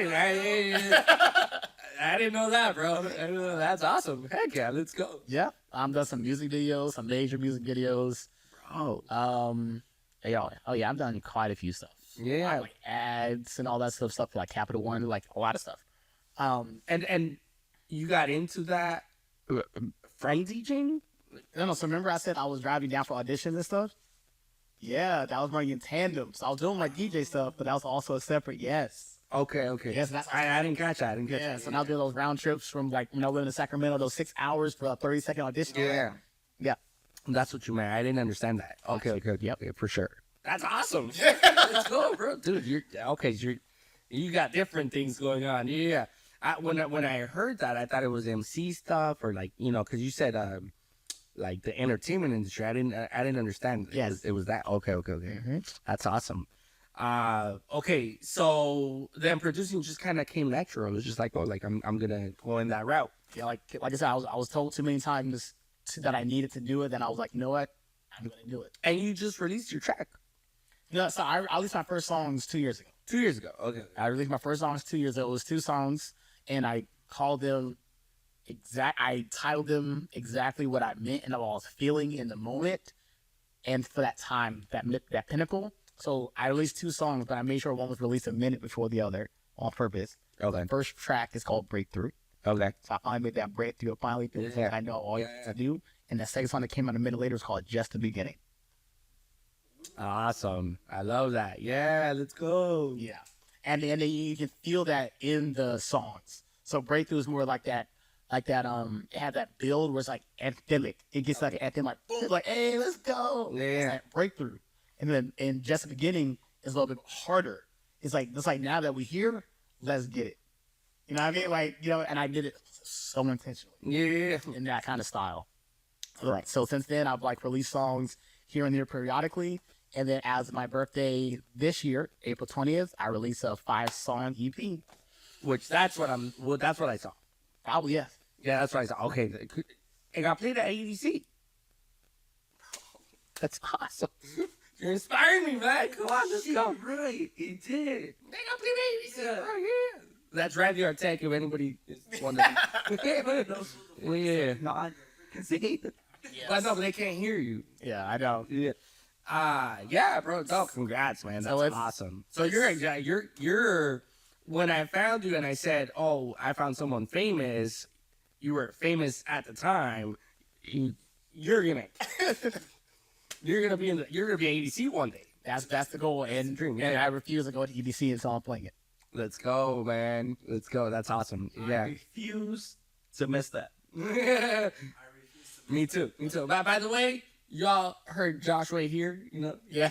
didn't know that, bro. That's awesome. Heck yeah, let's go. Yeah. I've done some music videos, some major music videos. Bro. I've done quite a few stuff. Yeah. Like ads and all that stuff for like Capital One, like a lot of stuff. And you got into that from DJing? No, so remember I said I was driving down for auditions and stuff? Yeah, that was running in tandem. So I was doing my DJ stuff, but that was also a separate, yes. Okay. Yes, that's I didn't catch that. yeah, so now doing those round trips from like, living in Sacramento, those 6 hours for a 30-second audition. Yeah. Yeah. That's what you meant. I didn't understand that. Okay. Yep, for sure. That's awesome. Let's go, bro. Dude, you got different things going on. Yeah. When I heard that, I thought it was MC stuff or like, because you said like the entertainment industry. I didn't understand. Yes. It was that. Okay. Mm-hmm. That's awesome. Okay, so then producing just kind of came natural. It was just like, I'm gonna go in that route. Yeah, like I said, I was told too many times that I needed to do it. Then I was like, you know what? I'm gonna do it. And you just released your track No, so I released my first songs 2 years ago. 2 years ago. Okay. I released my first songs 2 years ago. It was 2 songs, and I called them I titled them exactly what I meant and what I was feeling in the moment, and for that time, that pinnacle. So I released 2 songs, but I made sure one was released a minute before the other on purpose. Okay. The first track is called Breakthrough. Okay. So I finally made that breakthrough. I finally did what I know all you have to do. And the second song that came out a minute later is called Just the Beginning. Awesome. I love that. Yeah, let's go. Yeah. and then you can feel that in the songs. So Breakthrough is more like that. It had that build where it's like anthemic. It gets like an anthem, like boom, like hey, let's go. Yeah. It's like Breakthrough, and then in Just the Beginning is a little bit harder. It's like now that we hear, let's get it. You know what I mean? Like and I did it so intentionally Yeah. in that kind of style. Right. So since then, I've like released songs here and there periodically, and then as my birthday this year, April 20th, I released a 5-song EP. Which that's what I saw. Probably yes. Yeah, that's what I saw. Okay. It got played at ADC. That's awesome. You're inspiring me, man. Come on, let's go. Right, he did. They got played at ADC. Oh, yeah. That's Randy Artec, if anybody is wondering. Yeah. Not see. But no, but they can't hear you. Yeah, I know. Yeah. Yeah, bro. No, congrats, man. That's it's- awesome. So you're when I found you and I said, oh, I found someone famous, you were famous at the time, you're gonna be ADC one day. That's the goal, and dream, and yeah. I refuse to go to EDC until I'm playing it. Let's go, man. Let's go. That's awesome. I Yeah. refuse to miss that. Me too. By the way, y'all heard Joshwayy here, Yeah.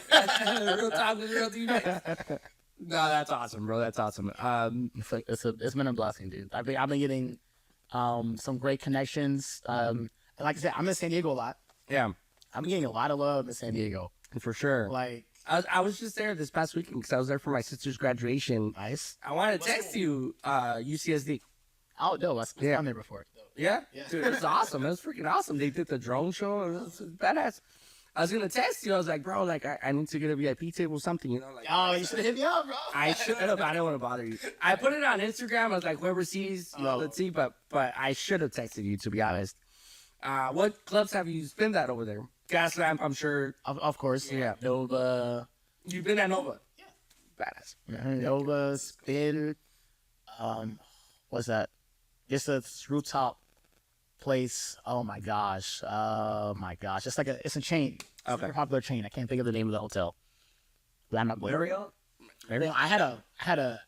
real talk with real DJs. No, that's awesome, bro. That's awesome. It's been a blessing, dude. I've been getting some great connections. And like I said, I'm in San Diego a lot. Yeah, I'm getting a lot of love in San Diego. for sure. Like, I was just there this past weekend because I was there for my sister's graduation. nice. I wanted to text you, UCSD. Oh no, I've Yeah. done there before. Yeah? Yeah. Dude, it was awesome. It was freaking awesome. They did the drone show. It was badass. I was going to text you. I was like, bro, like, I need to get a VIP table or something, like. Oh, you should have hit me up, bro. I should have. I didn't want to bother you. I put it on Instagram. I was like, whoever sees, let's see. But I should have texted you, to be honest. What clubs have you been at over there? Gas Lamp, I'm sure. Of course. Yeah. Nova. You've been at Nova. Yeah. Badass. Nova, Spin. What's that? It's a rooftop place. Oh my gosh. It's a chain. Okay. Super popular chain. I can't think of the name of the hotel. But I'm not Marriott? I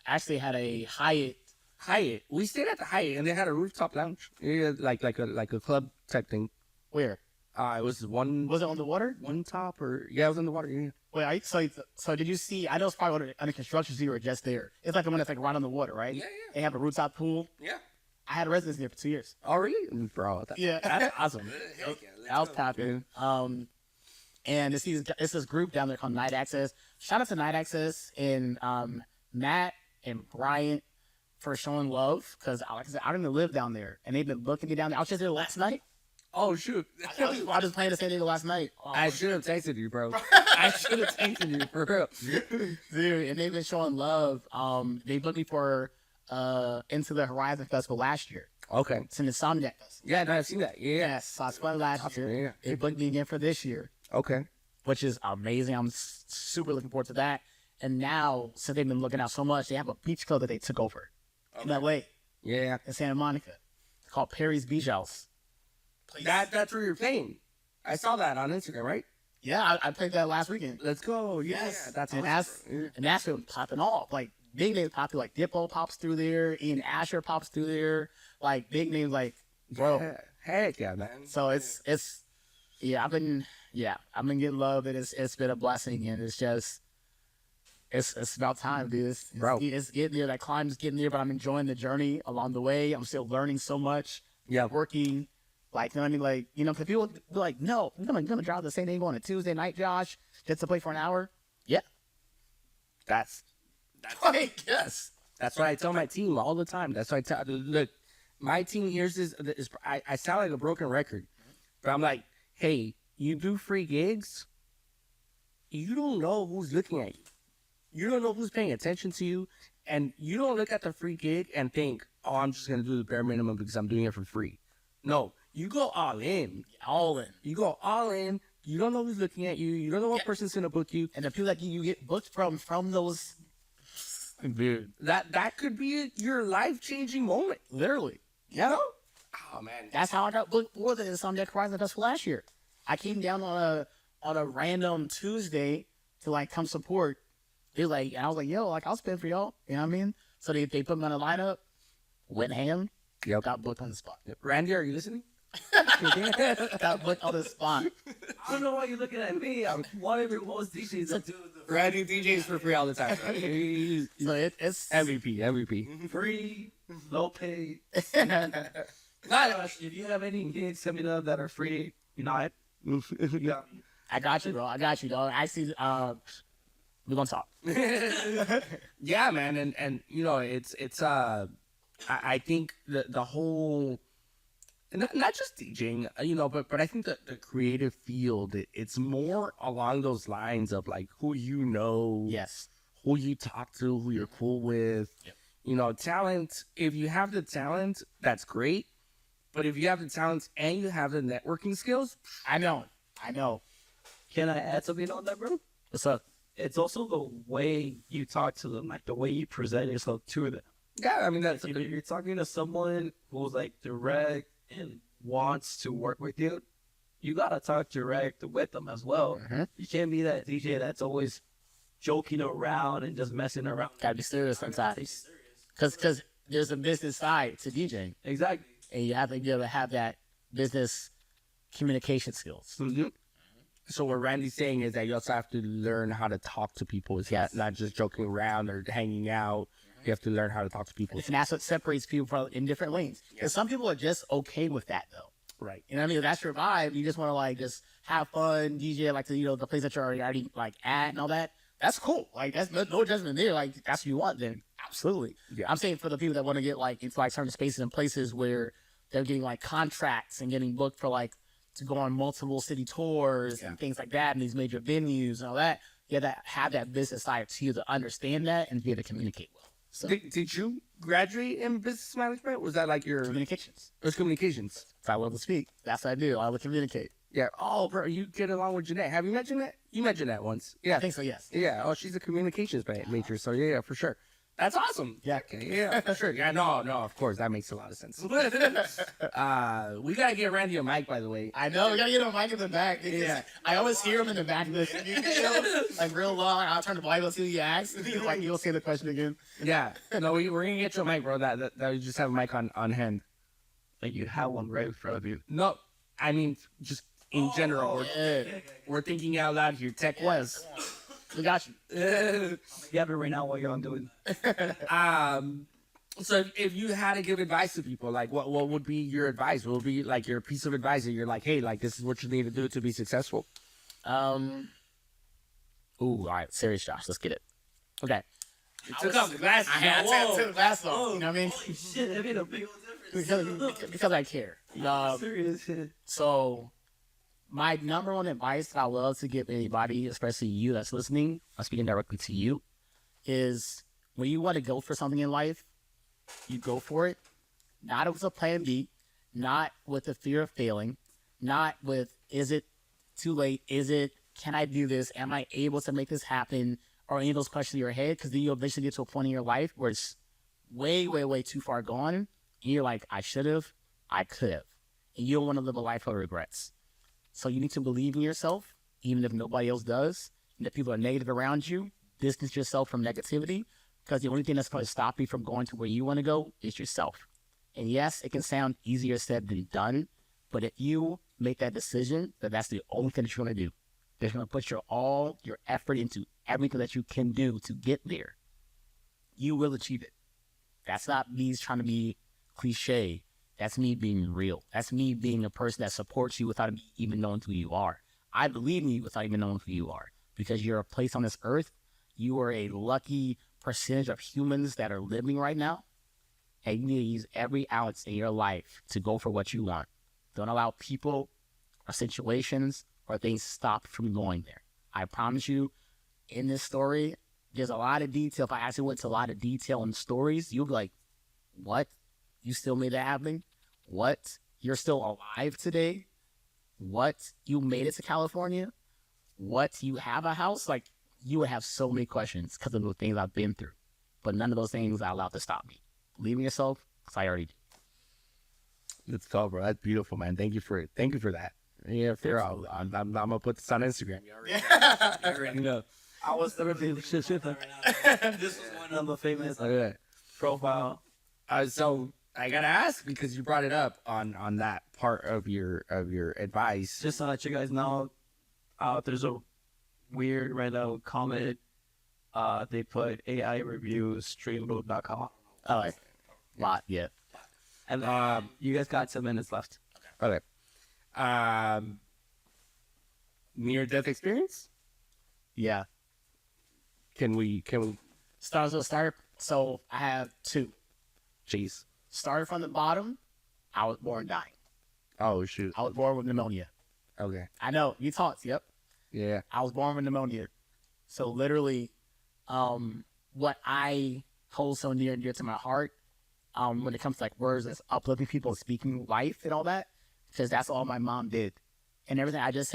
actually had a Hyatt. Hyatt. We stayed at the Hyatt, and they had a rooftop lounge. Yeah, like a club type thing. Where? It was one Was it on the water? one top or yeah, it was in the water. Yeah. Wait, so did you see? I know it's probably under construction, so you were just there. It's like the one that's like right on the water, right? Yeah. They have a rooftop pool. Yeah. I had a residence there for 2 years. Oh, really? Bro, Yeah. that's awesome. I was popping. And it's this group down there called Night Access. Shout out to Night Access and Matt and Bryant for showing love, because like I said, I didn't live down there, and they've been booking me down there. I was just there last night. Oh, shoot. I was just playing the San Diego last night. I should have texted you, bro. I should have texted you, for real. Dude, and they've been showing love. They booked me for Into the Horizon Festival last year. Okay. It's an Insomniac Festival. Yeah, no, I've seen that. Yeah. Yes, so I spun last year. Yeah. They booked me again for this year, Okay. which is amazing. I'm super looking forward to that. And now, since they've been looking out so much, they have a beach club that they took over in LA, Yeah. in Santa Monica. It's called Perry's Beach House. That's where you're playing. I saw that on Instagram, right? Yeah, I played that last weekend. Let's go. Yeah. Yes, That's and awesome. that's been popping off. Like big names popping, like Diplo pops through there, Ian Asher pops through there, like big names like bro. Yeah. Heck yeah, man. So it's I've been getting love, and it's been a blessing, and it's just it's about time, dude. It's getting there. That climb is getting there, but I'm enjoying the journey along the way. I'm still learning so much. Yeah. Working. Like, you know what I mean? Like, because people be like, no, I'm gonna drive to San Diego on a Tuesday night, Josh, just to play for an hour. Yeah. That's Like, yes. That's what I tell my team all the time. That's what I tell. Look, my team hears this. I sound like a broken record, but I'm like, hey, you do free gigs. You don't know who's looking at you. You don't know who's paying attention to you, and you don't look at the free gig and think, oh, I'm just gonna do the bare minimum because I'm doing it for free. No, you go all in. All in. You go all in. You don't know who's looking at you. You don't know what Yeah. person's gonna book you. And the people that you get booked from those, dude, That could be your life-changing moment. literally. You know? Oh man. That's how I got booked for the Insomniac Horizon Festival last year. I came down on a random Tuesday to like come support They like, and I was like, yo, like I'll spin for y'all. You know what I mean? So they put me on the lineup, went ham, Yep. got booked on the spot. Randy, are you listening? Got booked on the spot. I don't know why you're looking at me. I'm one of your most DJs that do the Randy DJs for free all the time. So it's MVP. free, low pay. I Gosh, if you have any gigs coming up that are free, you know, yeah. got you, bro. I got you, dog. Actually, we're gonna talk. Yeah, man, and you know, it's I think the whole not just DJing, you know, but I think that the creative field, it's more along those lines of like who you know, Yes. who you talk to, who you're cool with. Yep. You know, talent. If you have the talent, that's great. But if you have the talent and you have the networking skills, I know. Can I add something on that, bro? What's up? It's also the way you talk to them, like the way you present yourself to them. yeah, I mean that's If you're talking to someone who's like direct and wants to work with you, you gotta talk direct with them as well. Mhm. You can't be that DJ that's always joking around and just messing around. Gotta be serious sometimes. Cause there's a business side to DJing, Exactly. and you have to be able to have that business communication skills. Mhm. So what Randy's saying is that you also have to learn how to talk to people. It's Yes. not just joking around or hanging out. You have to learn how to talk to people. And that's what separates people from in different lanes. Because some people are just okay with that though. Right. You know what I mean? If that's your vibe. You just want to like just have fun, DJ, like the the place that you're already like at and all that. That's cool. Like that's no judgment there. Like that's what you want. Then absolutely. Yeah. I'm saying for the people that want to get like into like certain spaces and places where they're getting like contracts and getting booked for like to go on multiple city tours and things like that and these major venues and all that. You have to have that business side to you to understand that and be able to communicate well. So Did you graduate in business management? Was that like your communications. it was communications? If I love to speak, that's what I do. I will communicate. Yeah. Oh, bro, you get along with Jeanette. Have you met Jeanette? You met Jeanette once. Yeah. I think so, yes. Yeah. Oh, she's a communications major. So yeah, for sure. That's awesome. Yeah. Okay, yeah, for sure. Yeah, no, of course, that makes a lot of sense. We gotta get Randy a mic, by the way. I know, we gotta get a mic in the back. Yeah. I always hear him in the back of the studio, like real low. I'll turn the volume until he asks. Like, you'll say the question again. Yeah, no, we're gonna get you a mic, bro. That you just have a mic on hand. Like you have one right in front of you. No, I mean just in general. Yeah. We're thinking out loud here. Tech was. We got you. You have it right now while you're doing that. So if you had to give advice to people, like what would be your advice? What would be like your piece of advice that you're like, hey, like this is what you need to do to be successful? All right, serious Josh, let's get it. Okay. Took off the glasses. I had to take the glass off. You know what I mean? Holy shit, that made a big old difference. Because I care. Serious. So, my number one advice that I love to give anybody, especially you that's listening, I'm speaking directly to you, is when you want to go for something in life, you go for it, not with a plan B, not with the fear of failing, not with, is it too late? Can I do this? Am I able to make this happen? Or any of those questions in your head, because then you'll eventually get to a point in your life where it's way, way, way too far gone. And you're like, I should have, I could have. And you don't want to live a life of regrets. So you need to believe in yourself, even if nobody else does. And if people are negative around you, distance yourself from negativity, because the only thing that's going to stop you from going to where you want to go is yourself. And yes, it can sound easier said than done, but if you make that decision, that's the only thing that you're going to do. That's going to put all your effort into everything that you can do to get there. You will achieve it. That's not me trying to be cliche. That's me being real. That's me being a person that supports you without even knowing who you are. I believe in you without even knowing who you are. Because you're a place on this earth. You are a lucky percentage of humans that are living right now. And you need to use every ounce in your life to go for what you want. Don't allow people or situations or things stop from going there. I promise you, in this story, there's a lot of detail. If I actually went to a lot of detail in stories, you'll be like, what? You still made that happen? What? You're still alive today? What? You made it to California? What? You have a house? Like, you would have so many questions because of the things I've been through. But none of those things are allowed to stop me. Believe in yourself, because I already do. That's tough, bro. That's beautiful, man. Thank you for that. Yeah, fair. I'm gonna put this on Instagram. You already know. I was literally this was one of the famous Okay. profile. So I gotta ask because you brought it up on that part of your advice. Just to let you guys know, there's a weird random comment. They put AI reviews streamloop.com. Oh, lot, yeah. And you guys got 10 minutes left. Okay. Near death experience? Yeah. Can we? Start. So I have two. Jeez. Started from the bottom. I was born dying. Oh shoot. I was born with pneumonia. Okay. I know. You talked. Yep. Yeah. I was born with pneumonia. So literally, what I hold so near and dear to my heart, when it comes to like words that's uplifting people, speaking life and all that, because that's all my mom did. And everything I just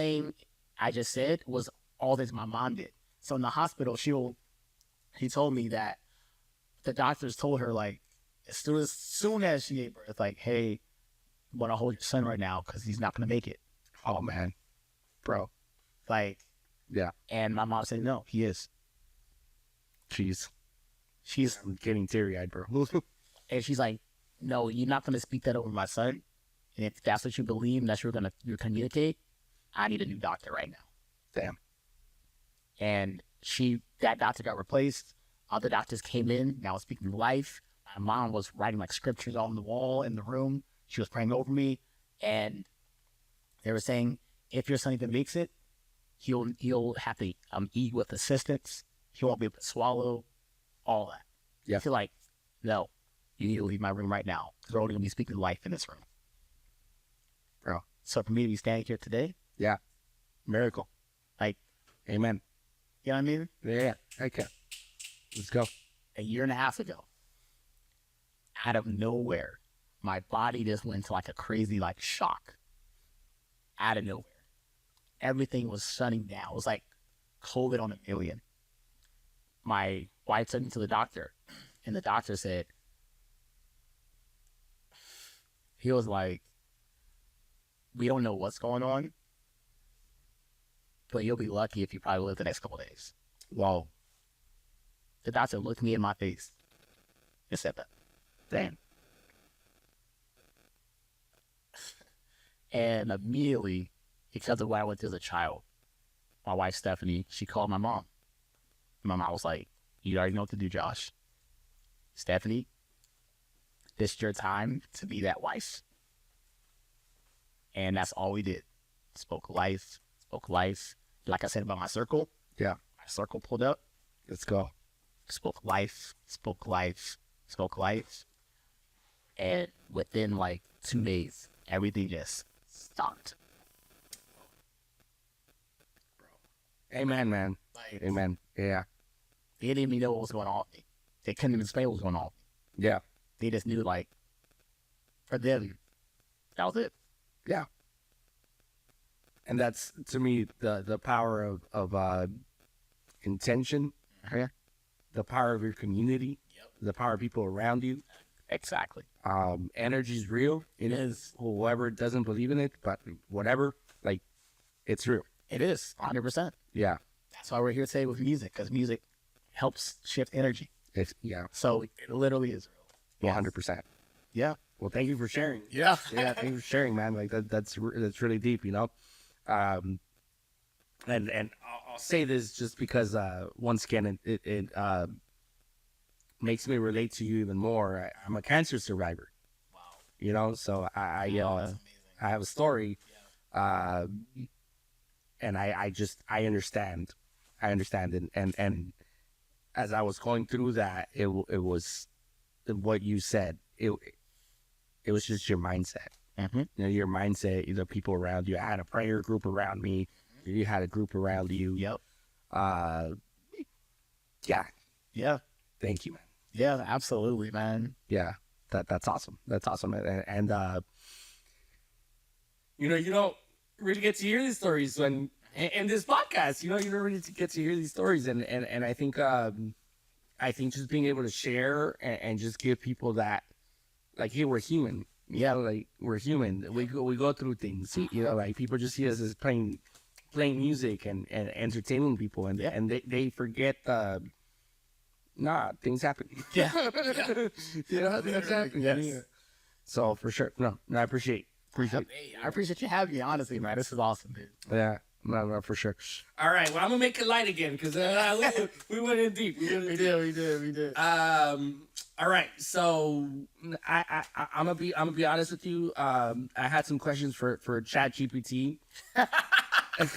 said was all that my mom did. So in the hospital, he told me that the doctors told her like, as soon as she gave birth, like, hey, I want to hold your son right now because he's not going to make it. Oh man. Bro. Like, Yeah. and my mom said, no, he is. Jeez. She's, I'm getting teary-eyed, bro. and she's like, no, you're not going to speak that over my son. And if that's what you believe and that's what you're communicate, I need a new doctor right now. Damn. And that doctor got replaced. Other doctors came in. Now speaking life. My mom was writing like scriptures on the wall in the room. She was praying over me, and they were saying, if your son even makes it, he'll have to eat with assistance. He won't be able to swallow, all that. Yeah. I feel like, no, you need to leave my room right now because we're only gonna be speaking life in this room, Bro. So for me to be standing here today, Yeah. miracle. Like, Amen. you know what I mean? Yeah. Okay. Let's go. A year and a half ago, out of nowhere, my body just went into like a crazy like shock. Out of nowhere. Everything was shutting down. It was like COVID on a million. My wife took me to the doctor, and the doctor said, he was like, we don't know what's going on, but you'll be lucky if you probably live the next couple of days. Whoa. The doctor looked me in my face and said that. Damn. And immediately, because of what I went through as a child, my wife, Stephanie, she called my mom. My mom was like, you already know what to do, Josh. Stephanie, this is your time to be that wife. And that's all we did. Spoke life. Like I said about my circle. Yeah. My circle pulled up. Let's go. Spoke life. And within like 2 days, everything just stopped. Amen, man. Like, Amen. Yeah. they didn't even know what was going on with me. They couldn't even explain what was going on with me. Yeah. They just knew, like, for them, that was it. Yeah. And that's, to me, the power of intention, Yeah. the power of your community, the power of people around you. Exactly. Energy's real. It is. Whoever doesn't believe in it, but whatever, like, it's real. It is, 100%. Yeah. That's why we're here today with music, because music helps shift energy. It's, yeah. So it literally is real. 100%. Yeah. Well, thank you for sharing. Yeah. Yeah, thank you for sharing, man. Like that's really deep, you know. And I'll say this just because once again it makes me relate to you even more. I'm a cancer survivor. Wow. You know, so I That's amazing. I have a story, and I understand, and as I was going through that, it was what you said. It was just your mindset. Mm-hmm. You know, your mindset, the people around you. I had a prayer group around me. You had a group around you. Yep. Yeah. Yeah. Thank you, man. Yeah, absolutely, man. Yeah. That's awesome. That's awesome. And you know, you don't really get to hear these stories when in this podcast. You know, you don't really get to hear these stories, and I think just being able to share and just give people that, like, hey, we're human. Yeah, like, we're human. We go through things. You know, like, people just see us as plain playing music and entertaining people, and they forget things happen. Yeah. Things happen. Yes. So for sure, no, I appreciate. Hey, I appreciate you having me. Honestly, man, this is awesome, dude. Yeah, no, for sure. All right, well, I'm gonna make it light again because we went in deep. We did. All right, so I'm gonna be honest with you. I had some questions for ChatGPT. Had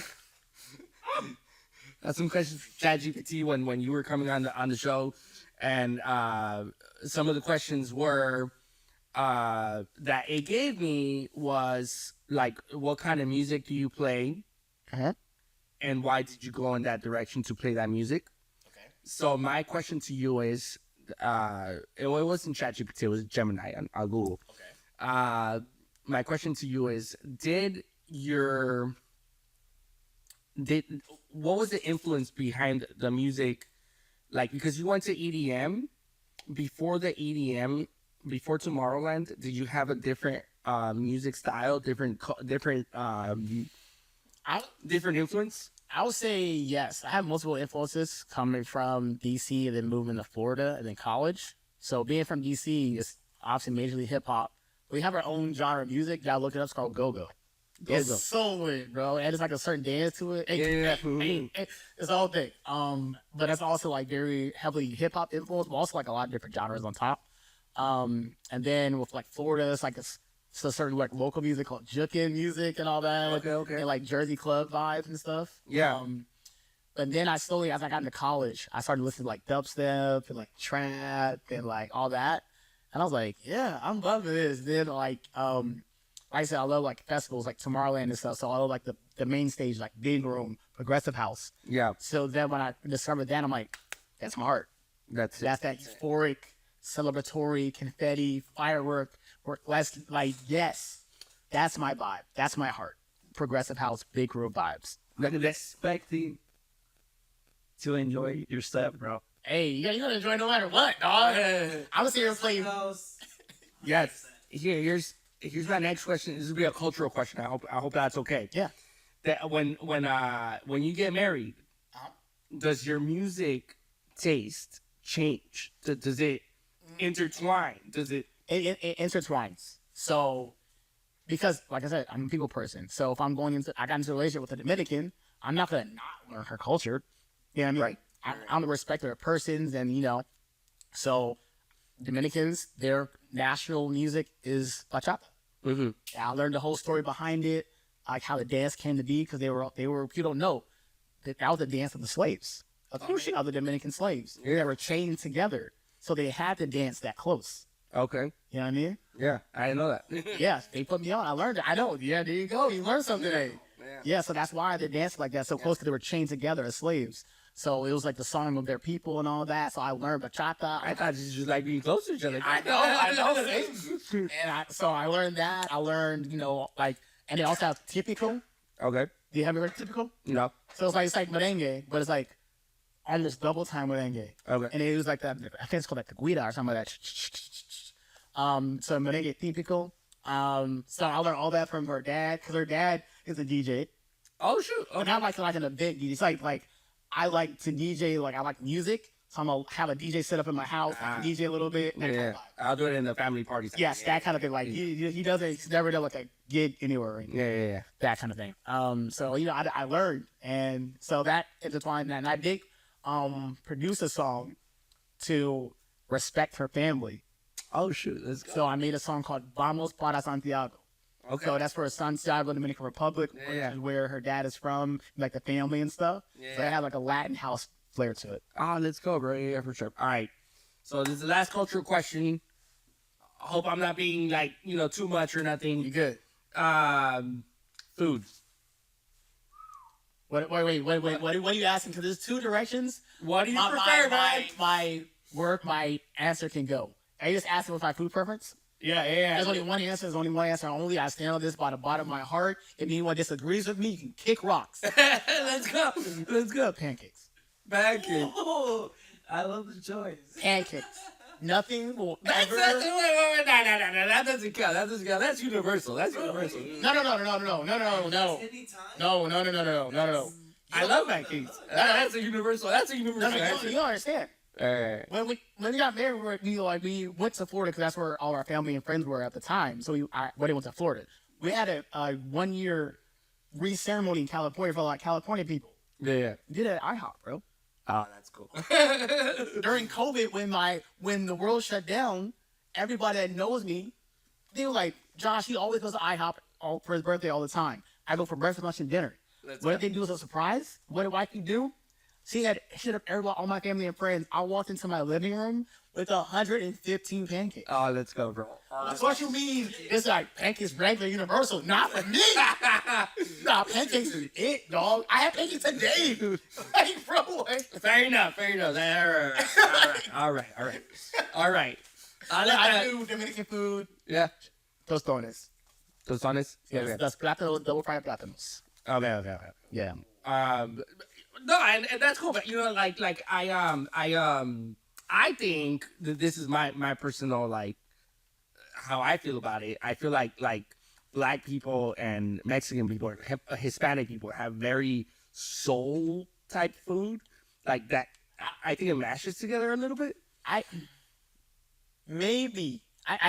some questions for ChatGPT when you were coming on the show, and some of the questions were that it gave me was like, what kind of music do you play, and why did you go in that direction to play that music? Okay. So my question to you is, it wasn't ChatGPT, it was Gemini on Google. Okay. My question to you is, what was the influence behind the music? Like, because you went to EDM, before Tomorrowland, did you have a different music style, different influence? I would say yes. I have multiple influences coming from DC and then moving to Florida and then college. So being from DC is obviously majorly hip hop. We have our own genre of music. You gotta look it up. It's called go-go. It's so lit, bro. And it's like a certain dance to it. It's the whole thing. But it's also like very heavily hip hop influenced, but also like a lot of different genres on top. And then with like Florida, it's like it's a certain like local music called jukin music and all that. Okay. And like Jersey club vibes and stuff. Yeah. But then I slowly, as I got into college, I started listening to like dubstep and like trap and like all that. And I was like, yeah, I'm loving this. Then like I said, I love like festivals like Tomorrowland and stuff. So I love like the main stage, like big room, progressive house. Yeah. So then when I discovered that, I'm like, that's my art. That's that euphoric, celebratory, confetti, firework. Less like, yes, that's my vibe. That's my heart. Progressive house, big room vibes. Expecting to enjoy your stuff, bro. Hey, you gotta enjoy no matter what, dog. I'm gonna sit here and play. Yes. Here's my next question. This will be a cultural question. I hope that's okay. Yeah. That when you get married, does your music taste change? Does it intertwine? Does it? It intertwines. So, because like I said, I'm a people person. So if I got into a relationship with a Dominican, I'm not gonna not learn her culture. You know what I mean? Right. I'm the respecter of persons, and so Dominicans, their national music is bachata. Mm-hmm. I learned the whole story behind it, like how the dance came to be, because they were you don't know that was the dance of the slaves, of the Dominican slaves. Yeah. They were chained together, so they had to dance that close. Okay. You know what I mean? Yeah, I didn't know that. Yeah, they put me on. I learned it. I know. Yeah, there you go. You learned something today. Yeah, so that's why they danced like that, so close, because they were chained together as slaves. So it was like the song of their people and all that. So I learned bachata. I thought you just like being close to each other. I know. And so I learned that. I learned, and they also have typical. Okay. Do you have heard typical? No. So it's like merengue, but it's like almost double time merengue. Okay. And it was like that. I think it's called like the guida or something like that. So merengue typical. So I learned all that from her dad, because her dad is a DJ. Oh shoot. But not like an event DJ. It's like I like to DJ. Like I like music. So I'm gonna have a DJ set up in my house, DJ a little bit. Yeah, I'll do it in the family party. Yes, that kind of thing. Like he doesn't. He's never done like a gig anywhere. Yeah. That kind of thing. So I learned, and so that intertwined. And I did produce a song to respect her family. Oh shoot, let's go. So I made a song called "Vamos para Santiago." Okay. So that's for Santiago, Dominican Republic, where her dad is from, like the family and stuff. Yeah. So it had like a Latin house flair to it. Oh, let's go, bro. Yeah, for sure. All right. So this is the last cultural question. I hope I'm not being like, too much or nothing. You good? Food. Wait. What are you asking? Because there's two directions. What do you prefer, man? My answer can go. Are you just asking what's my food preference? Yeah. There's only one answer. There's only one answer. Only I stand on this by the bottom of my heart. If anyone disagrees with me, you can kick rocks. Let's go. Pancakes. Pancakes. Oh, I love the choice. Pancakes. Nothing will That's ever. wait, no, that doesn't count. That doesn't count. That's universal. That's universal. No. No. I love pancakes. That's a universal. That's a No, universal. you don't understand. When we got married, we went to Florida because that's where all our family and friends were at the time. So we went to Florida. We had a 1 year ceremony in California for like California people. Yeah. We did it at IHOP, bro. Oh, that's cool. During COVID, when the world shut down, everybody that knows me, they were like, Josh, he always goes to IHOP for his birthday all the time. I go for breakfast, lunch, and dinner. What did they do as a surprise? What did wifey do? She had shit up everybody, all my family and friends. I walked into my living room with 115 pancakes. Oh, let's go, bro. That's what you mean. It's like pancakes regular universal. Not for me. Nah, pancakes is it, dog. I had pancakes today. Like, bro. Fair enough. All right. I do Dominican food. Yeah. Tostones. Tostones? Yes, that's platanos, double fried platanos. Okay. Yeah. No, and that's cool. But I think that this is my personal how I feel about it. I feel like Black people and Mexican people, Hispanic people have very soul type food like that. I think it mashes together a little bit. I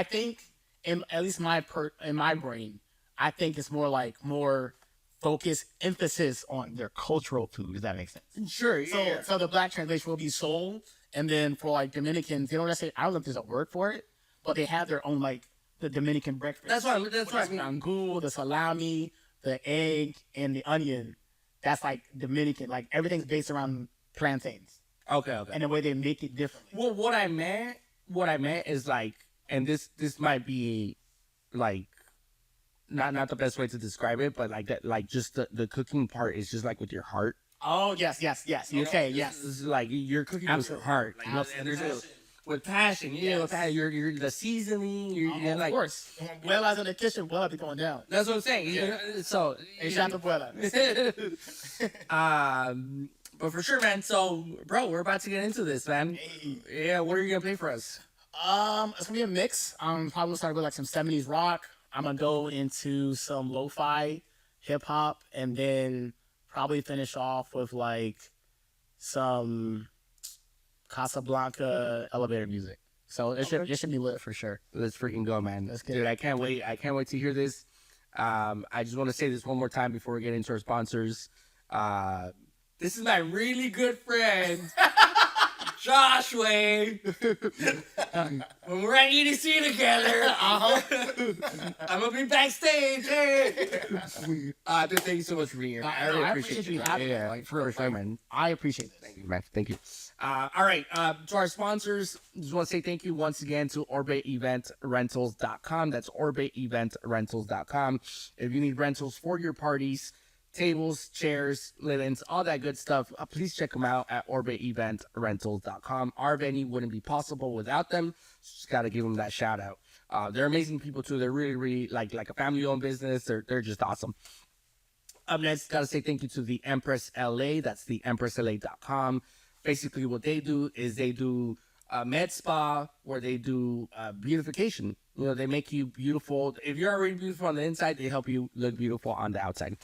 think at least in my brain, I think it's more focus, emphasis on their cultural food. Does that make sense? Sure. So the Black translation will be soul, and then for Dominicans, they don't necessarily. I don't know if there's a word for it, but they have their own the Dominican breakfast. That's what I mean. Angoul, the salami, the egg, and the onion. That's Dominican. Everything's based around plantains. Okay. And the way they make it differently. Well, what I meant is and this might be not the best way to describe it, but just the cooking part is just with your heart. Oh yes. Okay, yes. This is you're cooking with your heart. And there's with passion. Yeah, with passion. You're the seasoning. You're of course. Abuela's in the kitchen. Abuela be going down. That's what I'm saying. Yeah. So Hey, shout out to Abuela. But for sure, man. So, bro, we're about to get into this, man. Hey. Yeah, what are you gonna play for us? It's gonna be a mix. I'm probably gonna start with some 70s rock. I'm gonna go into some lo-fi hip hop, and then probably finish off with some Casablanca elevator music. So it should be lit for sure. Let's freaking go, man. Let's get Dude, it. I can't wait to hear this. I just want to say this one more time before we get into our sponsors. This is my really good friend, Joshwayy. When we're at EDC together, I'm gonna be backstage. Hey. Dude, thank you so much for being here. I really appreciate you it. having me. Yeah, for sure, man. I appreciate this. Thank you, man. Thank you. All right. To our sponsors, just want to say thank you once again to OrbeEventRentals.com. That's OrbeEventRentals.com. If you need rentals for your parties, tables, chairs, linens, all that good stuff, please check them out at OrbeEventRentals.com. Our venue wouldn't be possible without them. Just got to give them that shout out. They're amazing people too. They're really, really like a family-owned business. They're just awesome. Up next, got to say thank you to the Empress LA. That's the EmpressLA.com. Basically, what they do is they do Medspa, where they do beautification. They make you beautiful. If you're already beautiful on the inside, they help you look beautiful on the outside.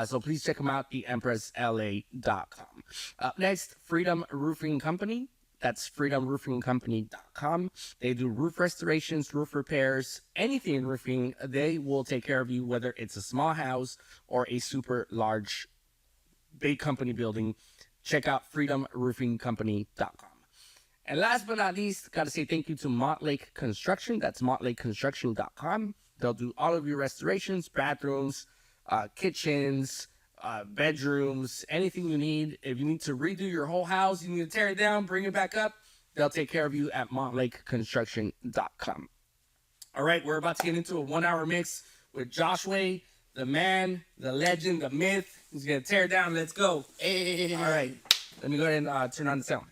So please check them out, the EmpressLA.com. Up next, Freedom Roofing Company. That's freedomroofingcompany.com. They do roof restorations, roof repairs, anything in roofing. They will take care of you, whether it's a small house or a super large, big company building. Check out freedomroofingcompany.com. And last but not least, got to say thank you to Montlake Construction. That's montlakeconstruction.com. They'll do all of your restorations, bathrooms, kitchens, bedrooms, anything you need. If you need to redo your whole house, you need to tear it down, bring it back up, they'll take care of you at montlakeconstruction.com. All right, we're about to get into a 1 hour mix with Joshwayy, the man, the legend, the myth. He's going to tear it down. Let's go. Hey. All right, let me go ahead and turn on the sound.